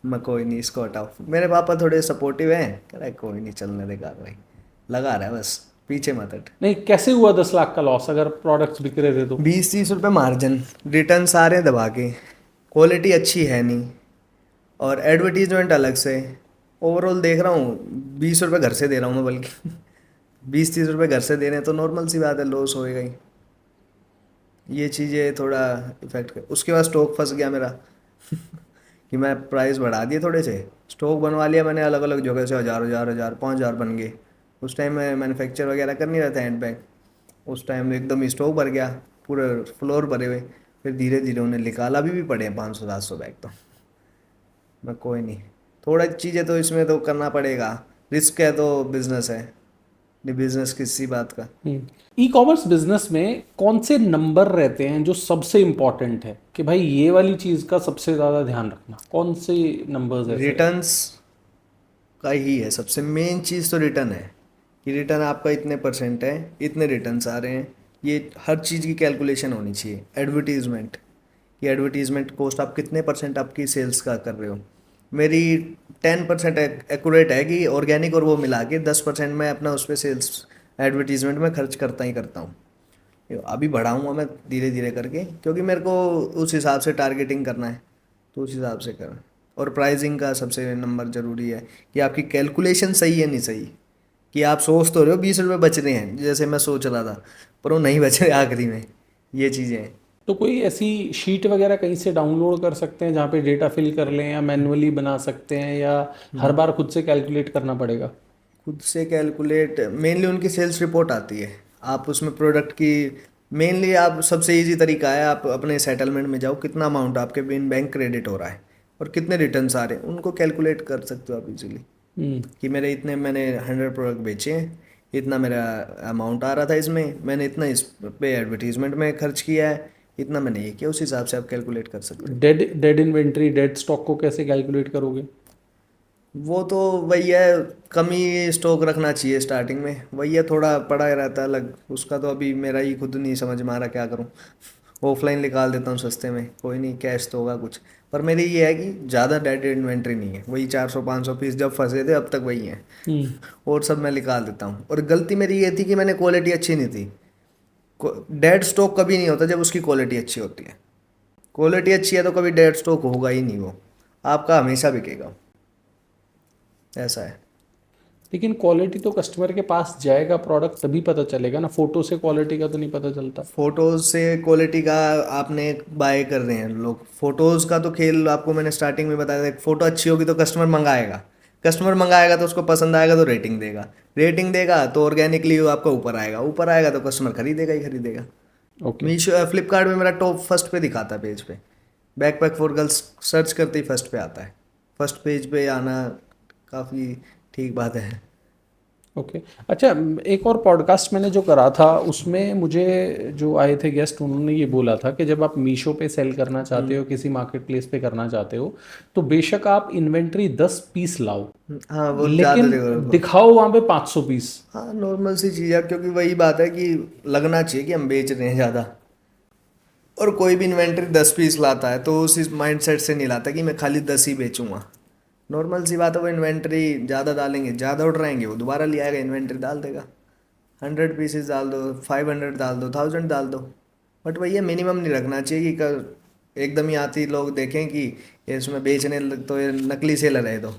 मैं कोई नहीं, इसको हटाओ। मेरे पापा थोड़े सपोर्टिव हैं, कह रहे कोई नहीं, चलने दे भाई, लगा रहा है बस, पीछे मत हट।
नहीं, कैसे हुआ 10 लाख का लॉस अगर प्रोडक्ट्स बिक रहे थे तो।
20-30 रुपये मार्जिन, रिटर्न सारे दबा के, क्वालिटी अच्छी है नहीं, और एडवर्टीजमेंट अलग से। ओवरऑल देख रहा हूँ 20 रुपये घर से दे रहा हूँ मैं, बल्कि 20-30 रुपये घर से दे रहे हैं, तो नॉर्मल सी बात है, लॉस होएगा ही। ये चीज़ें थोड़ा इफेक्ट कर। उसके बाद स्टॉक फंस गया मेरा। कि मैं प्राइस बढ़ा दिए थोड़े से, स्टॉक बनवा लिया मैंने अलग अलग जगह से, 1000, 1000, 1000, 5000 बन गए। उस टाइम मैं मैन्युफैक्चर वगैरह कर नहीं रहा था हैंड बैग, उस टाइम एकदम ही स्टॉक भर गया, पूरे फ्लोर भरे हुए। फिर धीरे धीरे उन्हें निकाला, भी पड़े हैं 500-700 बैग तो। मैं कोई नहीं, थोड़ा चीज़ें तो इसमें तो करना पड़ेगा, रिस्क है तो बिजनेस है, नहीं बिजनेस किसी बात का।
ई कॉमर्स बिजनेस में कौन से नंबर रहते हैं जो सबसे इम्पोर्टेंट है कि भाई ये वाली चीज़ का सबसे ज़्यादा ध्यान रखना, कौन से नंबर्स ऐसे।
रिटर्न्स का ही है सबसे मेन चीज़, तो रिटर्न है कि रिटर्न आपका इतने परसेंट है, इतने रिटर्न्स आ रहे हैं। ये हर चीज़ की कैलकुलेशन होनी चाहिए। एडवर्टीज़मेंट, कि एडवर्टीज़मेंट कॉस्ट आप कितने परसेंट आपकी सेल्स का कर रहे हो। मेरी 10% एक्यूरेट है कि ऑर्गेनिक और वो मिला के 10% मैं अपना उस पर सेल्स एडवर्टीज़मेंट में खर्च करता ही करता हूँ। अभी बढ़ाऊँगा मैं धीरे धीरे करके, क्योंकि मेरे को उस हिसाब से टारगेटिंग करना है, तो उस हिसाब से करना। और प्राइसिंग का सबसे नंबर ज़रूरी है कि आपकी कैलकुलेशन सही है नहीं सही, कि आप सोच तो रहे हो 20 रुपये बच रहे हैं जैसे मैं सोच रहा था, पर वो नहीं बच रहे आखिरी में। ये चीज़ें हैं।
तो कोई ऐसी शीट वगैरह कहीं से डाउनलोड कर सकते हैं जहाँ पे डेटा फिल कर लें, या मैन्युअली बना सकते हैं, या हर बार खुद से कैलकुलेट करना पड़ेगा?
खुद से कैलकुलेट मेनली उनकी सेल्स रिपोर्ट आती है, आप उसमें प्रोडक्ट की मेनली आप सबसे इजी तरीका है, आप अपने सेटलमेंट में जाओ, कितना अमाउंट आपके बिन बैंक क्रेडिट हो रहा है और कितने रिटर्न्स आ रहे हैं, उनको कैलकुलेट कर सकते हो आप इजीली।
हम्म।
कि मेरे इतने, मैंने 100 प्रोडक्ट बेचे हैं, इतना मेरा अमाउंट आ रहा था इसमें, मैंने इतना इस पे एडवर्टीजमेंट में खर्च किया है, इतना मैंने ये किया, उस हिसाब से आप कैलकुलेट कर सकते हो।
Dead dead inventory, dead stock को कैसे कैलकुलेट करोगे?
वो तो वही है, कमी स्टॉक रखना चाहिए स्टार्टिंग में, वही है, थोड़ा पड़ा रहता है अलग, उसका तो अभी मेरा ही खुद नहीं समझ में आ रहा क्या करूँ। ऑफलाइन निकाल देता हूँ सस्ते में, कोई नहीं, कैश तो होगा कुछ। पर मेरी ये है कि ज़्यादा डेड इन्वेंट्री नहीं है, वही 400-500 पीस जब फंसे थे अब तक वही हैं।
हम्म।
और सब मैं निकाल देता हूँ। और गलती मेरी ये थी कि मैंने क्वालिटी अच्छी नहीं थी। डेड स्टॉक कभी नहीं होता जब उसकी क्वालिटी अच्छी होती है। क्वालिटी अच्छी है तो कभी डेड स्टॉक होगा ही नहीं, वो आपका हमेशा बिकेगा, ऐसा है।
लेकिन क्वालिटी तो कस्टमर के पास जाएगा प्रोडक्ट तभी पता चलेगा ना, फोटो से क्वालिटी का तो नहीं पता चलता।
फोटोज से क्वालिटी का आपने बाय कर रहे हैं लोग, फोटोज का तो खेल आपको मैंने स्टार्टिंग में बताया था, फोटो अच्छी होगी तो कस्टमर मंगाएगा, कस्टमर मंगाएगा तो उसको पसंद आएगा तो रेटिंग देगा, रेटिंग देगा तो ऑर्गेनिकली वो आपका ऊपर आएगा, ऊपर आएगा तो कस्टमर खरीदेगा ही खरीदेगा।
ओके।
मीशो फ्लिपकार्ट में मेरा टॉप फर्स्ट पे दिखाता है पेज पे, बैकपैक फॉर गर्ल्स सर्च करते ही फर्स्ट पे आता है। फर्स्ट पेज पे आना काफ़ी ठीक बात है।
ओके। अच्छा, एक और पॉडकास्ट मैंने जो करा था उसमें मुझे जो आए थे गेस्ट, उन्होंने ये बोला था कि जब आप मीशो पे सेल करना चाहते हो, किसी मार्केट प्लेस पे करना चाहते हो, तो बेशक आप इन्वेंट्री 10 पीस लाओ,
हाँ वो ज़्यादा
लेकिन
देखो।
दिखाओ वहाँ पे 500 पीस।
हाँ नॉर्मल सी चीज़ है, क्योंकि वही बात है कि लगना चाहिए कि हम बेच रहे हैं ज़्यादा। और कोई भी इन्वेंटरी 10 पीस लाता है तो उस माइंड सेट से नहीं लाता कि मैं खाली 10 ही बेचूंगा। नॉर्मल सी बात है, वो इन्वेंटरी ज़्यादा डालेंगे, ज़्यादा उठाएंगे, वो दोबारा ले आएगा, इन्वेंटरी डाल देगा। 100 पीसेस डाल दो, 500 डाल दो, 1000 डाल दो, बट वही है, मिनिमम नहीं रखना चाहिए कि एकदम ही आती लोग देखें कि ये इसमें बेचने तो ये नकली सेलर है तो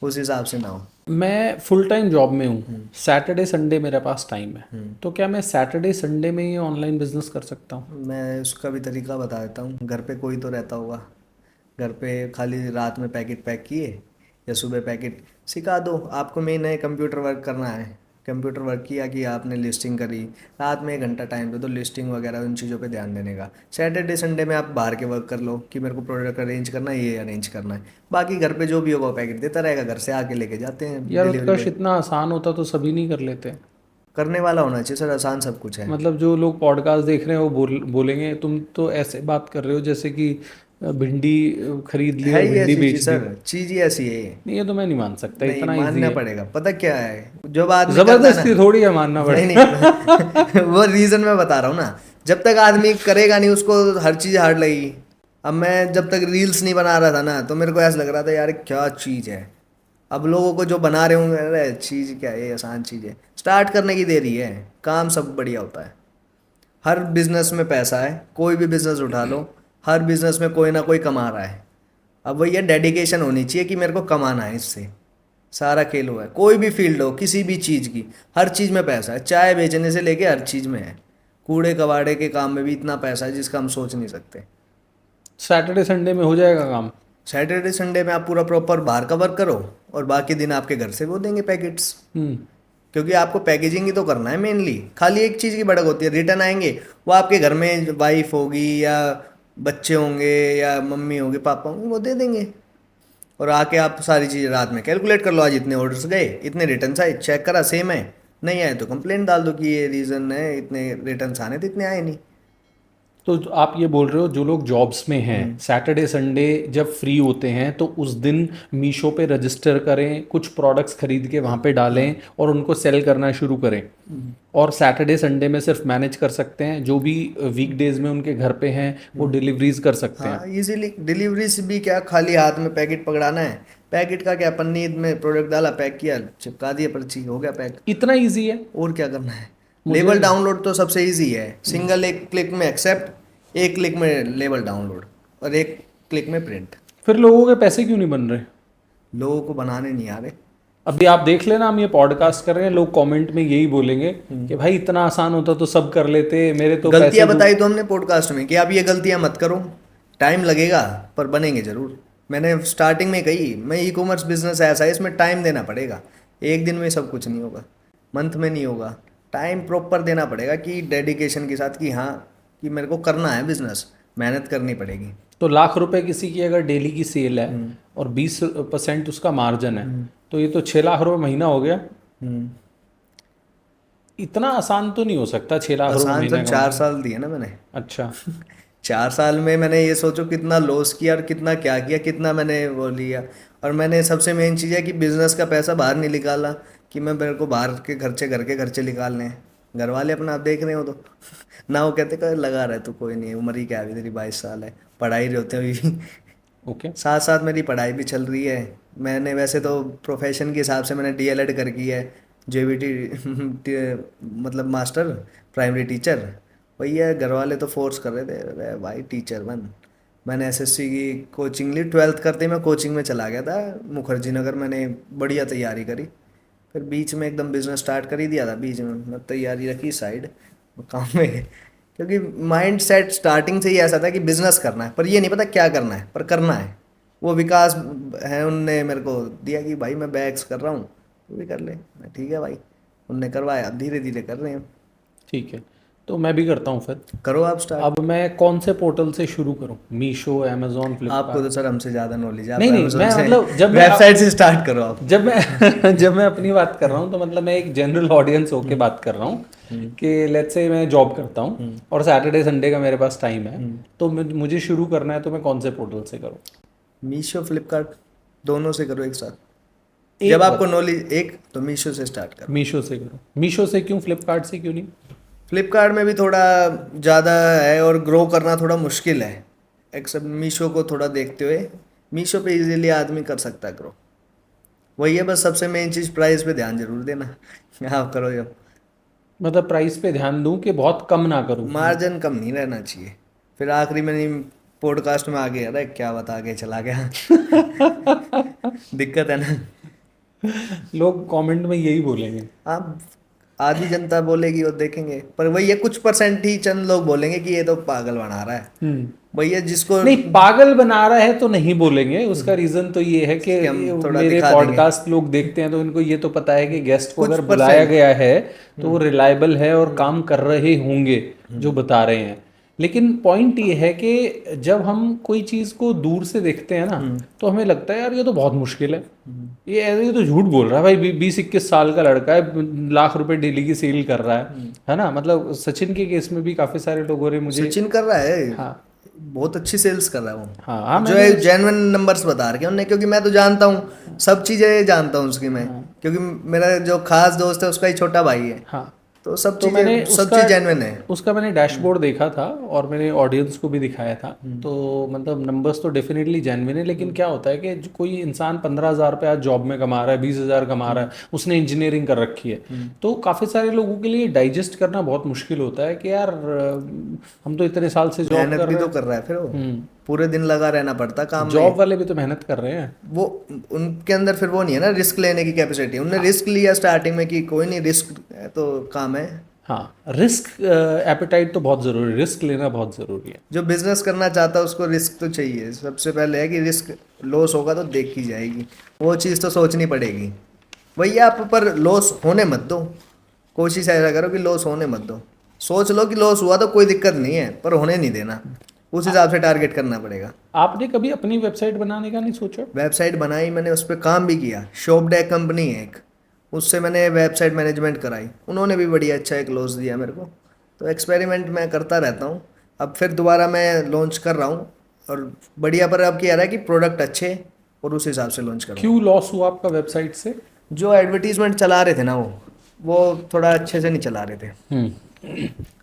उस हिसाब से ना हो।
मैं फुल टाइम जॉब में हूँ, सैटरडे संडे मेरे पास टाइम है, तो क्या मैं सैटरडे संडे में ही ऑनलाइन बिजनेस कर सकता हूँ?
मैं उसका भी तरीका बता देता हूँ। घर पे कोई तो रहता होगा, घर पे खाली रात में पैकेट पैक किए या सुबह पैकेट सिखा दो। आपको मेन है कंप्यूटर वर्क करना है, कंप्यूटर वर्क किया कि आपने लिस्टिंग करी, रात में 1 घंटा टाइम दे दो लिस्टिंग वगैरह उन चीज़ों पे ध्यान देने का। सैटरडे संडे में आप बाहर के वर्क कर लो कि मेरे को प्रोडक्ट अरेंज करना है, ये अरेंज करना है, बाकी घर पे जो भी होगा वो पैकेट देता रहेगा, घर से आके लेके जाते हैं
यार
डिलीवरी
उत्कर्ष,
पे।
इतना आसान होता तो सभी नहीं कर लेते।
करने वाला होना चाहिए सर, आसान सब कुछ है।
मतलब जो लोग पॉडकास्ट देख रहे हैं वो बोलेंगे तुम तो ऐसे बात कर रहे हो जैसे कि भिंडी खरीद ली
है
और
ही
भिंडी
ऐसी
बेच
चीज़
दी।
सर, चीज़ ही ऐसी है ये।
नहीं, ये तो मैं नहीं मान सकता,
नहीं
इतना इजी
मानना
है।
पड़ेगा, पता क्या है, जब आदमी करता है ना।
जबरदस्ती थोड़ी है मानना
नहीं
पड़ेगा।
नहीं वो रीज़न मैं बता रहा हूँ ना, जब तक आदमी करेगा नहीं उसको हर चीज़ हार्ड लगेगी। अब मैं जब तक रील्स नहीं बना रहा था ना तो मेरे को ऐसा लग रहा था यार क्या चीज़ है। अब लोगों को जो बना रहे होंगे, अरे चीज़ क्या है, ये आसान चीज़ है, स्टार्ट करने की देरी है, काम सब बढ़िया होता है। हर बिजनेस में पैसा है, कोई भी बिजनेस उठा लो, हर बिजनेस में कोई ना कोई कमा रहा है। अब वही है, डेडिकेशन होनी चाहिए कि मेरे को कमाना है इससे, सारा खेल हुआ है। कोई भी फील्ड हो किसी भी चीज़ की, हर चीज़ में पैसा है, चाय बेचने से लेके हर चीज़ में है। कूड़े कबाड़े के काम में भी इतना पैसा है जिसका हम सोच नहीं सकते।
सैटरडे संडे में हो जाएगा काम?
सैटरडे संडे में आप पूरा प्रॉपर बाहर का वर्क करो और बाकी दिन आपके घर से वो देंगे पैकेट्स,
हम्म।
क्योंकि आपको पैकेजिंग ही तो करना है मेनली। खाली एक चीज़ की भड़क होती है, रिटर्न आएंगे, वो आपके घर में वाइफ होगी या बच्चे होंगे या मम्मी होगी पापा होंगे, वो दे देंगे। और आके आप सारी चीज़ रात में कैलकुलेट कर लो, आज इतने ऑर्डर्स गए, इतने रिटर्न्स आए, चेक करा सेम है, नहीं आए तो कंप्लेंट डाल दो कि ये रीज़न है, इतने रिटर्न्स आने थे इतने आए नहीं।
तो आप ये बोल रहे हो जो लोग जॉब्स में हैं सैटरडे संडे जब फ्री होते हैं तो उस दिन मीशो पे रजिस्टर करें, कुछ प्रोडक्ट्स खरीद के वहाँ पे डालें और उनको सेल करना शुरू करें, और सैटरडे संडे में सिर्फ मैनेज कर सकते हैं, जो भी वीकडेज में उनके घर पे हैं वो डिलीवरीज कर सकते हैं।
हाँ इजीली डिलीवरी से भी क्या, खाली हाथ में पैकेट पकड़ाना है, पैकेट का क्या, पन्नी में प्रोडक्ट डाला, पैक किया, चिपका दिया पर्ची, हो गया पैक।
इतना इजी है।
और क्या करना है। लेबल डाउनलोड तो सबसे इजी है, सिंगल एक क्लिक में एक्सेप्ट, एक क्लिक में लेबल डाउनलोड और एक क्लिक में प्रिंट।
फिर लोगों के पैसे क्यों नहीं बन रहे?
लोगों को बनाने नहीं आ रहे।
अभी आप देख लेना, हम ये पॉडकास्ट कर रहे हैं, लोग कमेंट में यही बोलेंगे कि भाई इतना आसान होता तो सब कर लेते, मेरे तो
गलतियां
पैसे
बताई तो हमने पॉडकास्ट में कि आप ये गलतियां मत करो, टाइम लगेगा पर बनेंगे जरूर। मैंने स्टार्टिंग में कही, मैं ई कॉमर्स बिजनेस ऐसा है, इसमें टाइम देना पड़ेगा, एक दिन में सब कुछ नहीं होगा, मंथ में नहीं होगा, टाइम प्रॉपर देना पड़ेगा कि डेडिकेशन के साथ कि हाँ कि मेरे को करना है बिजनेस, मेहनत करनी पड़ेगी।
तो लाख रुपए किसी की अगर डेली की सेल है और 20% उसका मार्जिन है, तो ये तो 6 लाख रुपए महीना हो गया। इतना आसान तो नहीं हो सकता 6 लाख रुपए
आसान
महीने
तो
का
4 साल दिए ना मैंने।
अच्छा।
4 साल में मैंने ये सोचो कितना लॉस किया और कितना क्या किया, कितना मैंने वो लिया। और मैंने सबसे मेन चीज़ है कि बिजनेस का पैसा बाहर नहीं निकाला कि मैं मेरे को बाहर के खर्चे, घर के खर्चे निकालने हैं। घर वाले अपना आप देख रहे हो तो ना, वो कहते कह लगा रहे तो कोई नहीं, उम्र ही क्या है अभी तेरी, 22 साल है, पढ़ाई रहे होते अभी भी।
ओके।
साथ साथ मेरी पढ़ाई भी चल रही है। मैंने वैसे तो प्रोफेशन के हिसाब से मैंने डीएलएड कर की है, जेवीटी मतलब मास्टर प्राइमरी टीचर। वही है, घर वाले तो फोर्स कर रहे थे, अरे भाई टीचर बन। मैंने एसएससी की कोचिंग ली, 12th करते ही मैं कोचिंग में चला गया था मुखर्जी नगर, मैंने बढ़िया तैयारी करी। फिर बीच में एकदम बिजनेस स्टार्ट कर ही दिया था, बीच में मैं तैयारी रखी साइड काम में, क्योंकि माइंड सेट स्टार्टिंग से ही ऐसा था कि बिजनेस करना है, पर ये नहीं पता क्या करना है, पर करना है। वो विकास है, उनने मेरे को दिया कि भाई मैं बैग्स कर रहा हूँ, तू भी कर ले। मैं ठीक है भाई, उनने करवाया, धीरे धीरे कर रहे हैं।
ठीक है, तो मैं भी करता हूँ फिर।
करो आप स्टार्ट।
अब मैं कौन से पोर्टल से शुरू करूँ? मीशो, अमेजोन,
आपको
फ्लिपकार्ट?
तो सर हमसे ज़्यादा नॉलेज है, आप
नहीं नहीं,
Amazon
मैं
से
मतलब जब मैं
वेबसाइट से स्टार्ट करो आप।
जब मैं जब मैं अपनी बात कर रहा हूँ तो मतलब मैं एक जनरल ऑडियंस होके बात कर रहा हूँ कि लेट्स से मैं जॉब करता हूँ और सैटरडे संडे का मेरे पास टाइम है, तो मुझे शुरू करना है, तो मैं कौन से पोर्टल से करूँ?
मीशो फ्लिपकार्ट दोनों से करो एक साथ।
एक
जब
बार
आपको नॉलेज एक, तो मीशो से स्टार्ट करो।
मीशो से करूँ? मीशो से क्यों, फ्लिपकार्ट से क्यों नहीं?
फ्लिपकार्ट में भी थोड़ा ज़्यादा है और ग्रो करना थोड़ा मुश्किल है, एक्सेप्ट मीशो को थोड़ा देखते हुए मीशो पे इजीली आदमी कर सकता है ग्रो। वही है बस, सबसे मेन चीज़ प्राइस पे ध्यान जरूर देना। आप करो जब,
मतलब प्राइस पे ध्यान दूं कि बहुत कम ना करूं?
मार्जिन कम नहीं रहना चाहिए। फिर आखिरी में नहीं, पॉडकास्ट में आ गया, अरे क्या बता के चला गया। दिक्कत है ना।
लोग कमेंट में यही बोलेंगे।
आप, आधी जनता बोलेगी और देखेंगे, पर वही है कुछ परसेंट ही चंद लोग बोलेंगे कि ये तो पागल बना रहा है। भैया जिसको
नहीं, पागल बना रहा है तो नहीं बोलेंगे, उसका रीजन तो ये है कि
हम थोड़ा
मेरे
दिखा
पॉडकास्ट लोग देखते हैं तो इनको ये तो पता है कि गेस्ट को
कुछ
अगर बुलाया
परसेंट।
गया है तो वो रिलायबल है और काम कर रहे होंगे जो बता रहे हैं। लेकिन पॉइंट ये है कि जब हम कोई चीज़ को दूर से देखते हैं ना तो हमें लगता है यार ये तो बहुत मुश्किल है, ये तो झूठ बोल रहा है भाई, 20-21 साल का लड़का है, लाख रुपए डेली की सेल कर रहा है ना। मतलब सचिन के केस में भी काफ़ी सारे लोगों ने मुझे,
सचिन कर रहा है,
हाँ
बहुत अच्छी सेल्स कर रहा है वो।
हाँ
जो है जेन्युइन नंबर्स बता रखे हैं उन्हें, क्योंकि मैं तो जानता हूँ सब चीज़ें जानता हूँ उसकी मैं, क्योंकि मेरा जो खास दोस्त है उसका ही छोटा भाई है,
हाँ,
तो सब
तो मैंने
चीज़ें सब चीज़ जेन्युइन है।
उसका मैंने डैशबोर्ड देखा था और मैंने ऑडियंस को भी दिखाया था, तो मतलब नंबर्स तो डेफिनेटली जेन्युइन है। लेकिन क्या होता है कि जो कोई इंसान 15,000 रुपये आज जॉब में कमा रहा है, 20,000 कमा रहा है, उसने इंजीनियरिंग कर रखी है, तो काफ़ी सारे लोगों के लिए डाइजेस्ट करना बहुत मुश्किल होता है कि यार हम तो इतने साल से जॉब
मेहनत
कर
भी
रहे
तो कर रहा है, फिर वो पूरे दिन लगा रहना पड़ता काम
हैं,
में।
जॉब वाले भी तो मेहनत कर रहे हैं।
वो उनके अंदर फिर वो नहीं है ना रिस्क लेने की कैपेसिटी, उनने रिस्क लिया स्टार्टिंग में कि कोई नहीं, रिस्क है तो काम है।
हाँ, रिस्क एपेटाइट तो बहुत ज़रूरी है, रिस्क लेना बहुत ज़रूरी है।
जो बिजनेस करना चाहता है उसको रिस्क तो चाहिए। सबसे पहले है कि रिस्क, लॉस होगा तो देखी जाएगी, वो चीज़ तो सोचनी पड़ेगी। वही आप पर लॉस होने मत दो, कोशिश ऐसा करो कि लॉस होने मत दो। सोच लो कि लॉस हुआ तो कोई दिक्कत नहीं है, पर होने नहीं देना, उस हिसाब से टारगेट करना पड़ेगा।
आपने कभी अपनी वेबसाइट बनाने का नहीं सोचा?
वेबसाइट बनाई मैंने, उस पर काम भी किया। शॉपडेक कंपनी है एक, उससे मैंने वेबसाइट मैनेजमेंट कराई, उन्होंने भी बढ़िया अच्छा एक लॉस दिया मेरे को। तो एक्सपेरिमेंट मैं करता रहता हूँ, अब फिर दोबारा मैं लॉन्च कर रहा हूँ और बढ़िया, पर अब क्या रहा है कि प्रोडक्ट अच्छे और उस हिसाब से लॉन्च करूँगा।
क्यों लॉस हुआ आपका वेबसाइट से?
जो एडवर्टीजमेंट चला रहे थे ना वो थोड़ा अच्छे से नहीं चला रहे थे।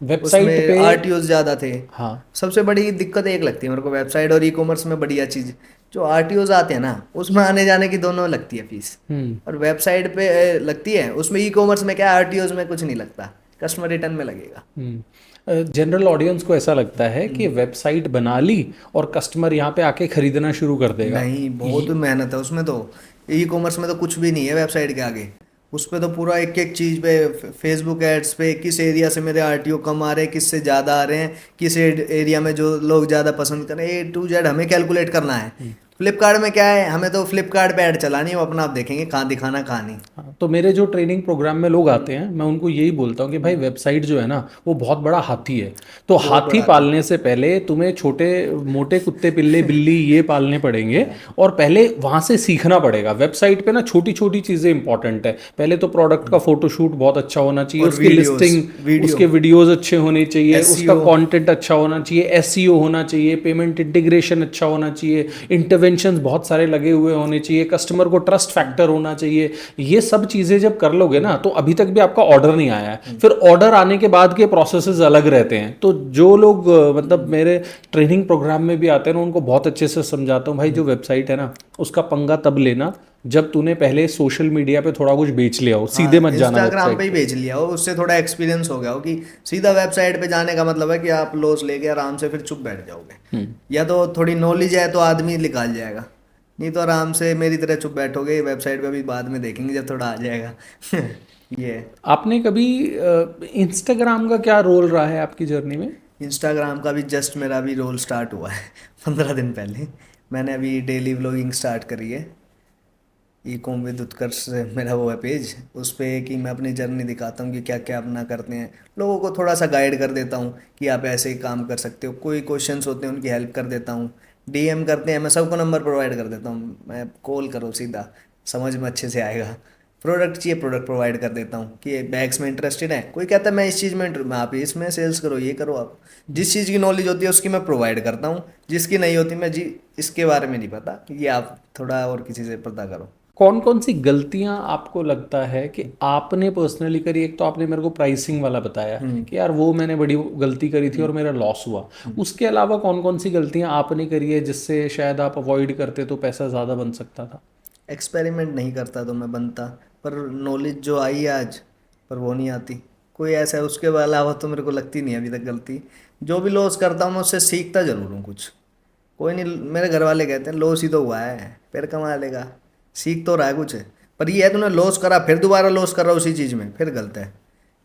वेबसाइट
उसमें
पे।
आरटीओज ज़्यादा थे।
हाँ।
सबसे बड़ी दिक्कत एक लगती है मेरे को वेबसाइट और ई कॉमर्स में, बढ़िया चीज़ जो आरटीओज आते हैं ना उसमें आने जाने की दोनों लगती है फीस,
हम्म।
और वेबसाइट पे लगती है। उसमें ई कॉमर्स में क्या, आरटीओज में कुछ नहीं लगता, कस्टमर रिटर्न में लगेगा।
जनरल ऑडियंस को ऐसा लगता है कि वेबसाइट बना ली और कस्टमर यहाँ पे आके खरीदना शुरू कर देगा।
नहीं, बहुत मेहनत है उसमें तो। ई कॉमर्स में तो कुछ भी नहीं है वेबसाइट के आगे। उस पे तो पूरा एक एक चीज़ पे, फेसबुक एड्स पे किस एरिया से मेरे आरटीओ कम आ रहे हैं, किससे ज़्यादा आ रहे हैं, किस एरिया में जो लोग ज़्यादा पसंद कर रहे हैं, A to Z हमें कैलकुलेट करना है। फ्लिपकार्ट में क्या है, हमें तो फ्लिपकार्ट पे ऐड चलानी है, वो अपना आप देखेंगे कहाँ दिखाना कहाँ नहीं।
हाँ, तो मेरे जो ट्रेनिंग प्रोग्राम में लोग आते हैं, मैं उनको यही बोलता हूँ कि भाई वेबसाइट जो है ना वो बहुत बड़ा हाथी है। तो
बहुत
हाथी
बड़ा
पालने से पहले तुम्हें छोटे मोटे कुत्ते पिल्ले बिल्ली ये पालने पड़ेंगे, और पहले वहाँ से सीखना पड़ेगा। वेबसाइट पे ना छोटी छोटी चीज़ें इंपॉर्टेंट है। पहले तो प्रोडक्ट का फोटोशूट बहुत अच्छा होना चाहिए,
और
उसकी लिस्टिंग,
वीडियो
उसके वीडियोज अच्छे होने चाहिए, उसका
SEO।
कंटेंट अच्छा होना चाहिए, एसईओ होना चाहिए, पेमेंट इंटीग्रेशन अच्छा होना चाहिए, इंटरवेंशंस बहुत सारे लगे हुए होने चाहिए, कस्टमर को ट्रस्ट फैक्टर होना चाहिए। ये सब चीजें जब कर लोगे ना, तो अभी तक भी आपका ऑर्डर नहीं आया है, फिर ऑर्डर आने के बाद के प्रोसेसेस अलग रहते हैं। तो जो लोग मतलब मेरे ट्रेनिंग प्रोग्राम में भी आते हैं ना, उनको बहुत अच्छे से समझाता हूँ भाई जो वेबसाइट है ना उसका पंगा तब लेना जब तूने पहले सोशल मीडिया पे थोड़ा कुछ बेच लिया हो, सीधे मत जाना
इंस्टाग्राम पे ही
वेबसाइट
भेज लिया हो, उससे थोड़ा एक्सपीरियंस हो गया हो कि सीधा वेबसाइट पे जाने का मतलब है कि आप लॉस लेके आराम से फिर चुप बैठ जाओगे। या तो थोड़ी नॉलेज है तो आदमी निकाल जाएगा, नहीं तो आराम से मेरी तरह चुप बैठोगे। वेबसाइट पे भी बाद में देखेंगे जब थोड़ा आ जाएगा। ये है।
आपने कभी इंस्टाग्राम का क्या रोल रहा है आपकी जर्नी में?
इंस्टाग्राम का भी जस्ट मेरा अभी रोल स्टार्ट हुआ है। 15 दिन पहले मैंने अभी डेली व्लॉगिंग स्टार्ट करी है। ई कॉम विद उत्कर्ष से मेरा वो है पेज, उस पे कि मैं अपनी जर्नी दिखाता हूँ कि क्या क्या अपना करते हैं, लोगों को थोड़ा सा गाइड कर देता हूँ कि आप ऐसे ही काम कर सकते हो। कोई क्वेश्चंस होते हैं उनकी हेल्प कर देता हूँ, डीएम करते हैं मैं सबको नंबर प्रोवाइड कर देता हूँ, मैं कॉल करो सीधा, समझ में अच्छे से आएगा। प्रोडक्ट चाहिए प्रोडक्ट प्रोवाइड कर देता हूँ कि बैग्स में इंटरेस्टेड है, कोई कहता है मैं इस चीज़ में मैं आप इसमें सेल्स करो, ये करो आप। जिस चीज़ की नॉलेज होती है उसकी मैं प्रोवाइड करता हूँ, जिसकी नहीं होती मैं जी इसके बारे में नहीं पता, ये आप थोड़ा और किसी से पता करो।
कौन कौन सी गलतियां आपको लगता है कि आपने पर्सनली करी? एक तो आपने मेरे को प्राइसिंग वाला बताया कि यार वो मैंने बड़ी गलती करी थी और मेरा लॉस हुआ। उसके अलावा कौन कौन सी गलतियां आपने करी है जिससे शायद आप अवॉइड करते तो पैसा ज़्यादा बन सकता था?
एक्सपेरिमेंट नहीं करता तो मैं बनता, पर नॉलेज जो आई है आज, पर वो नहीं आती। कोई ऐसा है उसके अलावा तो मेरे को लगती नहीं अभी तक गलती। जो भी लॉस करता हूँ मैं उससे सीखता ज़रूर हूँ कुछ। कोई नहीं, मेरे घर वाले कहते हैं लॉस ही तो हुआ है, फिर कमा लेगा, सीख तो रहा है कुछ। पर ये है तूने लॉस करा फिर दोबारा लॉस कर रहा उसी चीज़ में, फिर गलत है।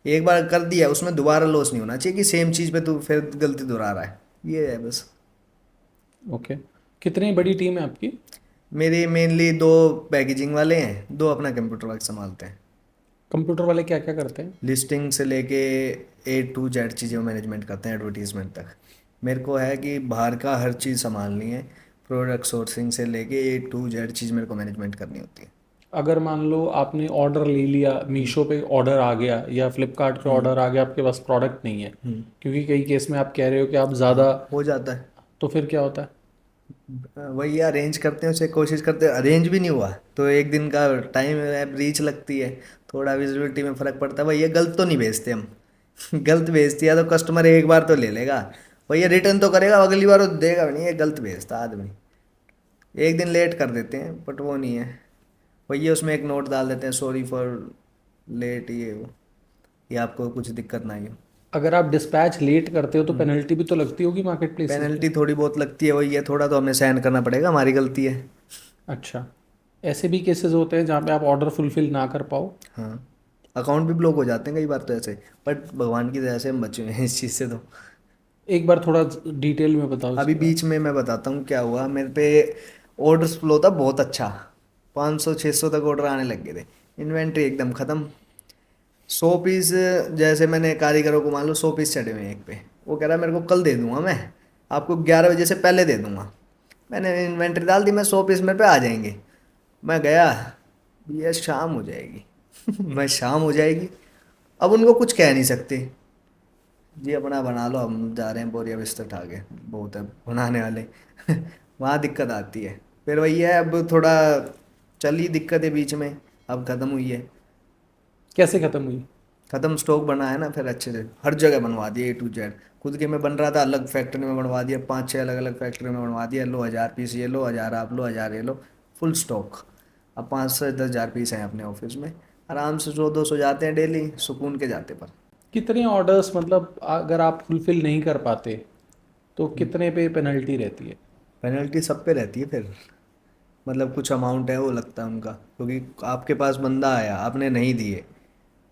एक बार कर दिया उसमें दोबारा लॉस नहीं होना चाहिए कि सेम चीज़ पे तू फिर गलती दोहरा रहा है, ये है बस।
ओके। कितनी बड़ी टीम है आपकी?
मेरे मेनली 2 पैकेजिंग वाले हैं, 2 अपना कंप्यूटर वर्क संभालते हैं।
कंप्यूटर वाले क्या क्या करते हैं?
लिस्टिंग से लेके A to Z चीज़ें मैनेजमेंट करते हैं, एडवर्टीजमेंट तक। मेरे को है कि बाहर का हर चीज़ संभालनी है, प्रोडक्ट सोर्सिंग से लेके A to Z चीज़ मेरे को मैनेजमेंट करनी होती है।
अगर मान लो आपने ऑर्डर ले लिया, मीशो पे ऑर्डर आ गया या फ्लिपकार्ट पे ऑर्डर आ गया, आपके पास प्रोडक्ट नहीं है, क्योंकि कई केस में आप कह रहे हो कि आप ज़्यादा,
हो जाता है।
तो फिर क्या होता है?
वही अरेंज करते हैं, उसे कोशिश करते हैं, अरेंज भी नहीं हुआ तो एक दिन का टाइम रीच लगती है, थोड़ा विजिबिलिटी में फ़र्क पड़ता है। भैया गलत तो नहीं भेजते हम। गलत भेज दिया तो कस्टमर एक बार तो ले लेगा, भैया रिटर्न तो करेगा, अगली बार तो देगा भी नहीं, ये गलत भेजता आदमी। एक दिन लेट कर देते हैं बट वो नहीं है, भैया उसमें एक नोट डाल देते हैं सॉरी फॉर लेट, ये वो, ये आपको कुछ दिक्कत ना आई हो।
अगर आप डिस्पैच लेट करते हो तो पेनल्टी भी तो लगती होगी मार्केट प्लेस पे?
पेनल्टी थोड़ी बहुत लगती है, वही है, थोड़ा तो हमें सहन करना पड़ेगा, हमारी गलती है।
अच्छा। ऐसे भी केसेस होते हैं जहाँ पे आप ऑर्डर फुलफिल ना कर पाओ?
हाँ, अकाउंट भी ब्लॉक हो जाते हैं कई बार तो ऐसे, बट भगवान की दया से हम बचे हुए हैं इस चीज़ से तो।
एक बार थोड़ा डिटेल में बताओ
अभी
इसके बारे
बीच में मैं बताता हूँ क्या हुआ मेरे पे। ऑर्डर्स फ्लो था बहुत अच्छा, 500-600 तक ऑर्डर आने लग गए थे, इन्वेंट्री एकदम ख़त्म। 100 पीस, जैसे मैंने कारीगरों को मान लो 100 पीस चढ़े हुए हैं एक पे, वो कह रहा है मेरे को कल दे दूंगा, मैं आपको 11 बजे से पहले दे दूंगा। मैंने इन्वेंट्री डाल दी, मैं 100 पीस मेरे पे आ जाएंगे। मैं गया, भैया शाम हो जाएगी। मैं शाम हो जाएगी, अब उनको कुछ कह नहीं सकते, जी अपना बना लो, हम जा रहे हैं बोरिया बिस्तर उठा के, बहुत है बनाने वाले। वहाँ दिक्कत आती है। फिर वही है, अब थोड़ा चली दिक्कत है बीच में, अब ख़त्म हुई है।
कैसे ख़त्म हुई?
ख़त्म स्टॉक बना है ना, फिर अच्छे से हर जगह बनवा दिया A to Z। खुद के में बन रहा था, अलग फैक्ट्री में बनवा दिया, 5-6 अलग अलग फैक्ट्री में बनवा दिया। लो 1000 पीस ये लो, 1000 आप लो, 1000 ये लो, फुल स्टॉक। अब 5 से 10 हज़ार पीस हैं अपने ऑफिस में, आराम से 100-200 जाते हैं डेली, सुकून के जाते। पर
कितने ऑर्डर्स, मतलब अगर आप फुलफिल नहीं कर पाते तो कितने पे पेनल्टी रहती है?
पेनल्टी सब पे रहती है फिर, मतलब कुछ अमाउंट है वो लगता है उनका, क्योंकि आपके पास बंदा आया, आपने नहीं दिए,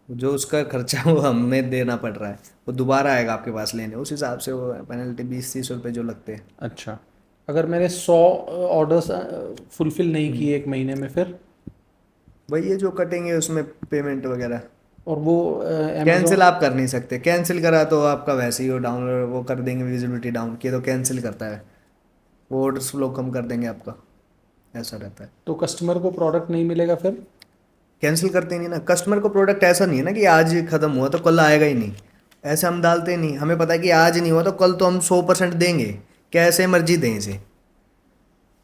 जो उसका खर्चा वो हमें देना पड़ रहा है, वो दोबारा आएगा आपके पास लेने, उस हिसाब से वो पेनल्टी 20-30 रुपये जो लगते हैं।
अच्छा, अगर मैंने 100 ऑर्डर्स फुलफिल नहीं किए एक महीने में, फिर?
वही है जो कटेंगे उसमें, पेमेंट वगैरह।
और वो अमेजोन?
कैंसिल आप कर नहीं सकते, कैंसिल करा तो आपका वैसे ही वो डाउन, वो कर देंगे विजिबिलिटी डाउन किए तो कैंसिल करता है, वो ऑर्डर्स फ्लो कम कर देंगे आपका, ऐसा रहता है।
तो कस्टमर को प्रोडक्ट नहीं मिलेगा फिर?
कैंसिल करते नहीं ना कस्टमर को प्रोडक्ट, ऐसा नहीं है ना कि आज खत्म हुआ तो कल आएगा ही नहीं, ऐसे हम डालते नहीं, हमें पता है कि आज नहीं हुआ तो कल तो हम 100% देंगे, कैसे मर्जी दें इसे,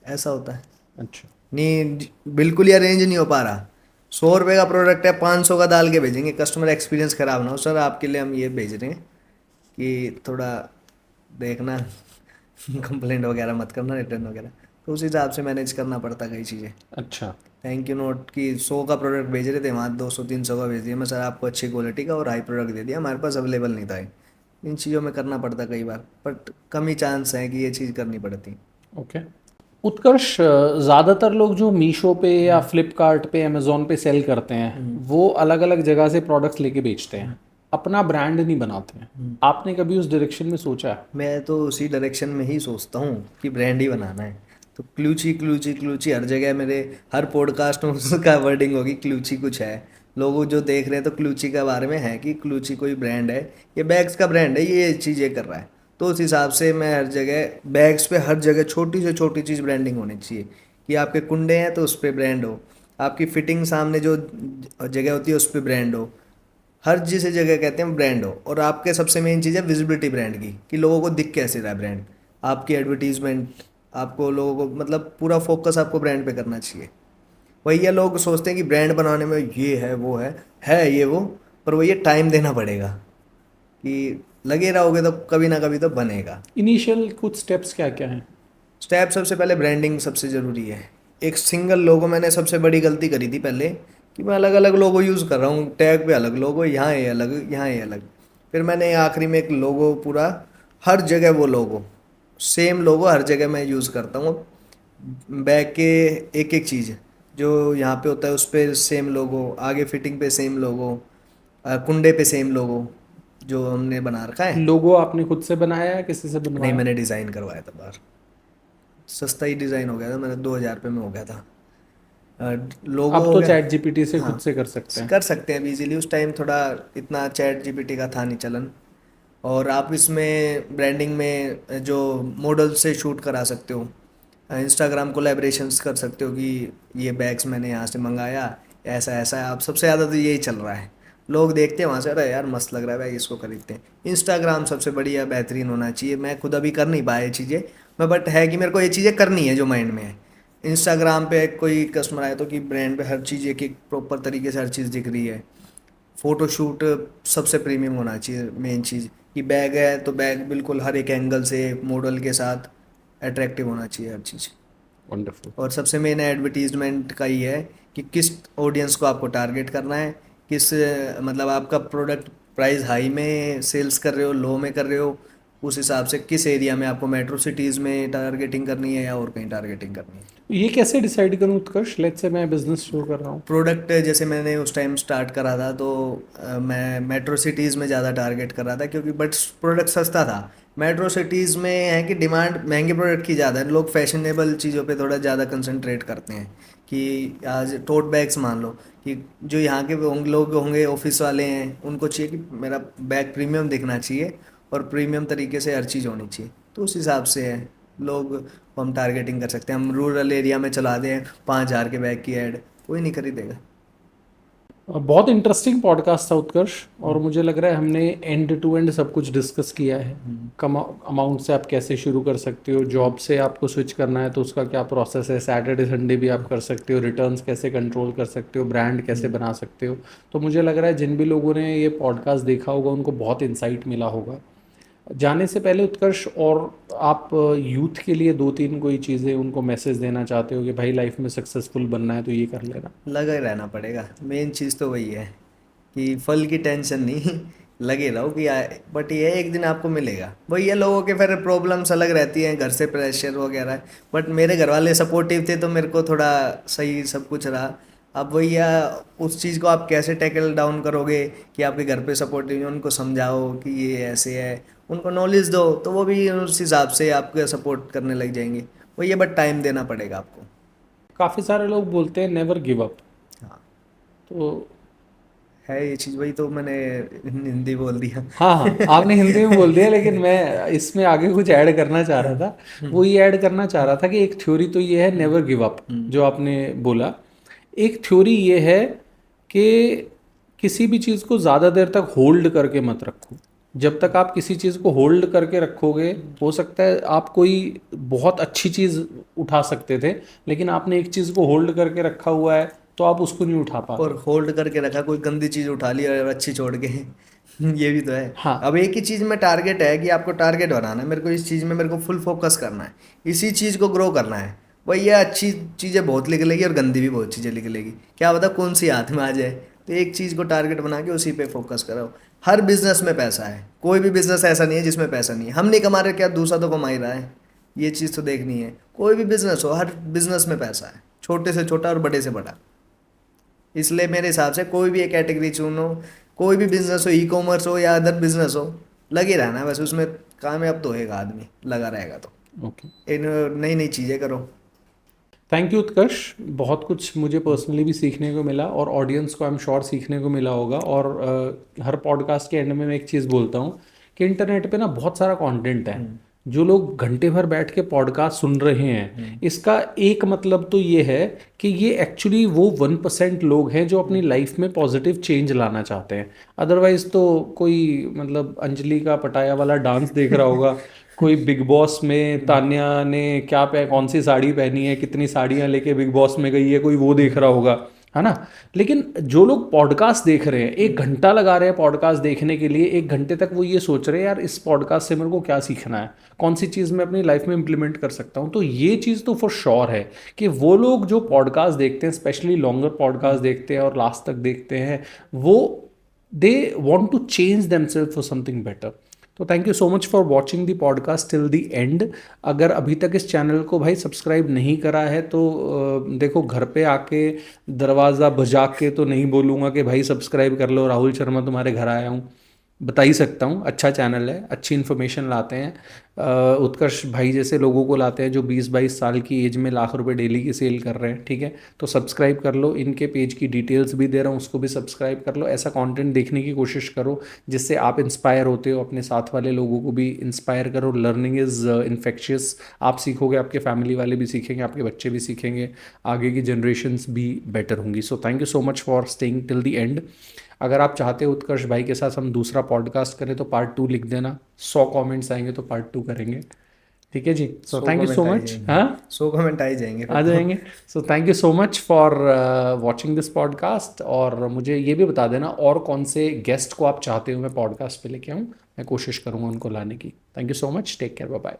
ऐसा होता है।
अच्छा।
नहीं बिल्कुल ही अरेंज नहीं हो पा रहा, 100 रुपये का प्रोडक्ट है, 500 का डाल के भेजेंगे, कस्टमर एक्सपीरियंस खराब ना हो, सर आपके लिए हम ये भेज रहे हैं कि थोड़ा देखना, कंप्लेंट वगैरह मत करना, रिटर्न वगैरह, तो उस हिसाब से मैनेज करना पड़ता कई चीज़ें।
अच्छा।
थैंक यू नोट कि 100 का प्रोडक्ट भेज रहे थे, वहाँ 200-300 का भेज दिया मैं, सर आपको अच्छी क्वालिटी का और हाई प्रोडक्ट दे दिया, हमारे पास अवेलेबल नहीं था ये। इन चीज़ों में करना पड़ता कई बार, बट कम ही चांस है कि ये चीज़ करनी पड़ती।
ओके। उत्कर्ष, ज़्यादातर लोग जो मीशो पे या फ्लिपकार्ट पे, अमेज़ोन पे सेल करते हैं, वो अलग अलग जगह से प्रोडक्ट्स लेके बेचते हैं, अपना ब्रांड नहीं बनाते हैं। आपने कभी उस डायरेक्शन में सोचा है?
मैं तो उसी डायरेक्शन में ही सोचता हूँ कि ब्रांड ही बनाना है, तो क्लूची क्लूची क्लूची हर जगह, मेरे हर पॉडकास्ट में उसका वर्डिंग होगी क्लूची कुछ है, लोग जो देख रहे हैं तो क्लूची के बारे में है कि क्लूची कोई ब्रांड है, ये बैग्स का ब्रांड है, ये चीज़ें कर रहा है, तो उस हिसाब से मैं हर जगह बैग्स पे हर जगह छोटी से छोटी चीज़ ब्रांडिंग होनी चाहिए, कि आपके कुंडे हैं तो उस पर ब्रांड हो, आपकी फिटिंग सामने जो जगह होती है उस पर ब्रांड हो, हर जिस जगह कहते हैं ब्रांड हो, और आपके सबसे मेन चीज़ है विजिबिलिटी ब्रांड की, कि लोगों को दिख कैसे रहा है ब्रांड, आपकी एडवर्टीजमेंट, आपको लोगों को मतलब पूरा फोकस आपको ब्रांड पे करना चाहिए। वही है, लोग सोचते हैं कि ब्रांड बनाने में ये है वो है ये वो, पर वही टाइम देना पड़ेगा, कि लगे रहोगे तो कभी ना कभी तो बनेगा।
इनिशियल कुछ स्टेप्स क्या क्या हैं?
स्टेप सबसे पहले ब्रांडिंग सबसे ज़रूरी है। एक सिंगल लोगो, मैंने सबसे बड़ी गलती करी थी पहले, कि मैं अलग अलग लोगो यूज़ कर रहा हूँ, टैग पे अलग लोगो, यहाँ ये अलग, यहाँ ये अलग। फिर मैंने आखिरी में एक लोगो पूरा, हर जगह वो लोगो, सेम लोगो हर जगह मैं यूज़ करता हूँ। बैक के एक एक चीज़ जो यहाँ पे होता है उस पर सेम लोगो, आगे फिटिंग पे सेम लोगो, कुंडे पे सेम लोगो, जो हमने बना रखा है।
लोगो आपने खुद से बनाया है, किसी से
नहीं,
बनवाया?
मैंने डिज़ाइन करवाया था बाहर, सस्ता ही डिज़ाइन हो गया था, मैंने 2000 रुपये में हो गया था। लोगो
अब
हो
तो
गया।
चैट जीपीटी से खुद
हाँ,
से कर सकते हैं।
कर सकते हैं इजीली, उस टाइम थोड़ा इतना चैट जीपीटी का था नहीं चलन। और आप इसमें ब्रांडिंग में जो मॉडल से शूट करा सकते हो, इंस्टाग्राम कोलैबोरेशंस कर सकते हो कि ये बैग्स मैंने यहाँ से मंगाया, ऐसा ऐसा है। आप सबसे ज़्यादा तो यही चल रहा है, लोग देखते हैं वहाँ से, अरे यार मस्त लग रहा है भाई, इसको खरीदते हैं। इंस्टाग्राम सबसे बढ़िया बेहतरीन होना चाहिए, मैं खुद अभी कर नहीं पाया ये चीज़ें, मैं बट है कि मेरे को ये चीज़ें करनी है जो माइंड में है। इंस्टाग्राम पे कोई कस्टमर आए तो कि ब्रांड पे हर चीज़ एक एक प्रॉपर तरीके से हर चीज़ दिख रही है। फ़ोटोशूट सबसे प्रीमियम होना चाहिए, मेन चीज़ कि बैग है तो बैग बिल्कुल हर एक एंगल से मॉडल के साथ अट्रैक्टिव होना चाहिए हर चीज़।
वंडरफुल।
और सबसे मेन एडवर्टीजमेंट का ही है कि किस ऑडियंस को आपको टारगेट करना है, किस मतलब आपका प्रोडक्ट प्राइस हाई में सेल्स कर रहे हो, लो में कर रहे हो, उस हिसाब से किस एरिया में आपको, मेट्रो सिटीज़ में टारगेटिंग करनी है या और कहीं टारगेटिंग करनी है।
ये कैसे डिसाइड करूँ उत्कर्ष? लेट्स से मैं बिजनेस शुरू कर रहा हूँ।
प्रोडक्ट जैसे मैंने उस टाइम स्टार्ट करा था तो मैं मेट्रो सिटीज़ में ज़्यादा टारगेट कर रहा था, क्योंकि बट प्रोडक्ट सस्ता था। मेट्रो सिटीज़ में है कि डिमांड महंगे प्रोडक्ट की ज़्यादा है, लोग फैशनेबल चीज़ों पे थोड़ा ज़्यादा कंसंट्रेट करते हैं, कि आज टोट बैग्स मान लो, कि जो यहाँ के लोग होंगे ऑफिस वाले हैं, उनको चाहिए कि मेरा बैग प्रीमियम दिखना चाहिए और प्रीमियम तरीके से हर चीज़ होनी चाहिए, तो उस हिसाब से है लोग को हम टारगेटिंग कर सकते हैं। हम रूरल एरिया में चला दें 5,000 के बैग की ऐड, कोई नहीं खरीदेगा।
बहुत इंटरेस्टिंग पॉडकास्ट था उत्कर्ष, और मुझे लग रहा है हमने एंड टू एंड सब कुछ डिस्कस किया है। कम अमाउंट से आप कैसे शुरू कर सकते हो, जॉब से आपको स्विच करना है तो उसका क्या प्रोसेस है, सैटरडे संडे भी आप कर सकते हो, रिटर्न्स कैसे कंट्रोल कर सकते हो, ब्रांड कैसे बना सकते हो। तो मुझे लग रहा है जिन भी लोगों ने ये पॉडकास्ट देखा होगा उनको बहुत इंसाइट मिला होगा। जाने से पहले उत्कर्ष, और आप यूथ के लिए दो तीन कोई चीज़ें उनको मैसेज देना चाहते हो कि भाई लाइफ में सक्सेसफुल बनना है तो ये कर लेना।
लगा ही रहना पड़ेगा, मेन चीज़ तो वही है कि फल की टेंशन नहीं लगे रहो कि बट ये एक दिन आपको मिलेगा। वही है, लोगों के फिर प्रॉब्लम्स अलग रहती हैं, घर से प्रेशर वगैरह, बट मेरे घर वाले सपोर्टिव थे तो मेरे को थोड़ा सही सब कुछ रहा। अब वही है, उस चीज़ को आप कैसे टैकल डाउन करोगे कि आपके घर पे सपोर्टिव हैं, उनको समझाओ कि ये ऐसे है, उनको नॉलेज दो तो वो भी उस हिसाब से आपको सपोर्ट करने लग जाएंगे। वही है, बट टाइम देना पड़ेगा आपको।
काफ़ी सारे लोग बोलते हैं नेवर गिव अप,
हाँ,
तो
है ये चीज़, वही तो मैंने हिंदी बोल दिया।
हाँ हाँ, आपने हिंदी में बोल दिया, लेकिन मैं इसमें आगे कुछ ऐड करना चाह रहा था। वो ये ऐड करना चाह रहा था कि एक थ्योरी तो ये है नेवर गिव अप जो आपने बोला। एक थ्योरी ये है कि किसी भी चीज़ को ज़्यादा देर तक होल्ड करके मत रखो। जब तक आप किसी चीज़ को होल्ड करके रखोगे, हो सकता है आप कोई बहुत अच्छी चीज़ उठा सकते थे, लेकिन आपने एक चीज़ को होल्ड करके रखा हुआ है तो आप उसको नहीं उठा पा
और
रहे।
होल्ड करके रखा, कोई गंदी चीज़ उठा ली और अच्छी छोड़ के ये भी तो है।
हाँ
अब एक ही चीज़ में टारगेट है कि आपको टारगेट बनाना है, मेरे को इस चीज़ में मेरे को फुल फोकस करना है, इसी चीज़ को ग्रो करना है। वही ये अच्छी चीज़ें बहुत निकलेगी और गंदी भी बहुत चीज़ें निकलेगी, क्या पता कौन सी हाथ में आ जाए। तो एक चीज़ को टारगेट बना के उसी पे फोकस करो। हर बिजनेस में पैसा है, कोई भी बिजनेस ऐसा नहीं है जिसमें पैसा नहीं है। हम नहीं कमा रहे, क्या दूसरा तो कमा ही रहा है, ये चीज़ तो देखनी है। कोई भी बिजनेस हो, हर बिजनेस में पैसा है, छोटे से छोटा और बड़े से बड़ा। इसलिए मेरे हिसाब से कोई भी एक कैटेगरी चुनो, कोई भी बिजनेस हो, ई कॉमर्स हो या अदर बिजनेस हो, लगे रहना है बस उसमें। कामयाब तो होएगा आदमी, लगा रहेगा तो।
ओके,
इन नई नई चीज़ें करो।
थैंक यू उत्कर्ष। बहुत कुछ मुझे पर्सनली भी सीखने को मिला और ऑडियंस को आई एम श्योर सीखने को मिला होगा। और हर पॉडकास्ट के एंड में मैं एक चीज़ बोलता हूँ कि इंटरनेट पे ना बहुत सारा कंटेंट है। जो लोग घंटे भर बैठ के पॉडकास्ट सुन रहे हैं, इसका एक मतलब तो ये है कि ये एक्चुअली वो 1% लोग हैं जो अपनी लाइफ में पॉजिटिव चेंज लाना चाहते हैं। अदरवाइज तो कोई मतलब अंजलि का पटाया वाला डांस देख रहा होगा, कोई बिग बॉस में तान्या ने क्या कौन सी साड़ी पहनी है, कितनी साड़ियाँ लेके बिग बॉस में गई है, कोई वो देख रहा होगा, है ना। लेकिन जो लोग पॉडकास्ट देख रहे हैं, 1 घंटा लगा रहे हैं पॉडकास्ट देखने के लिए, 1 घंटे तक वो ये सोच रहे हैं यार इस पॉडकास्ट से मेरे को क्या सीखना है, कौन सी चीज़ मैं अपनी लाइफ में इंप्लीमेंट कर सकता हूँ। तो ये चीज़ तो फॉर श्योर है कि वो लोग जो पॉडकास्ट देखते हैं, स्पेशली लॉन्गर पॉडकास्ट देखते हैं और लास्ट तक देखते हैं, वो they want to change themselves for something better. तो thank you so much for watching the podcast till the end. अगर अभी तक इस चैनल को भाई सब्सक्राइब नहीं करा है तो देखो, घर पे आके दरवाज़ा बजा के तो नहीं बोलूँगा कि भाई सब्सक्राइब कर लो, राहुल शर्मा तुम्हारे घर आया हूँ। बता ही सकता हूँ अच्छा चैनल है, अच्छी इन्फॉर्मेशन लाते हैं। उत्कर्ष भाई जैसे लोगों को लाते हैं जो 20-22 साल की एज में लाख रुपए डेली की सेल कर रहे हैं, ठीक है। तो सब्सक्राइब कर लो, इनके पेज की डिटेल्स भी दे रहा हूँ, उसको भी सब्सक्राइब कर लो। ऐसा कंटेंट देखने की कोशिश करो जिससे आप इंस्पायर होते हो, अपने साथ वाले लोगों को भी इंस्पायर करो। Learning is infectious. आप सीखोगे, आपके फैमिली वाले भी सीखेंगे, आपके बच्चे भी सीखेंगे, आगे की जनरेशन्स भी बेटर होंगी। So thank you so much for staying till the end. अगर आप चाहते हो उत्कर्ष भाई के साथ हम दूसरा पॉडकास्ट करें तो पार्ट 2 लिख देना, 100 कमेंट्स आएंगे तो पार्ट 2 करेंगे, ठीक है जी। So
100
thank you so
comment आ ही
मच।
जाएंगे,
हाँ,
100 कमेंट आ ही जाएंगे फिर
आ
तो।
जाएंगे। So thank you so much for watching this podcast. और मुझे ये भी बता देना और कौन से गेस्ट को आप चाहते हो मैं पॉडकास्ट पे लेके आऊँ, मैं कोशिश करूँगा उनको लाने की। Thank you so much, take care, bye bye.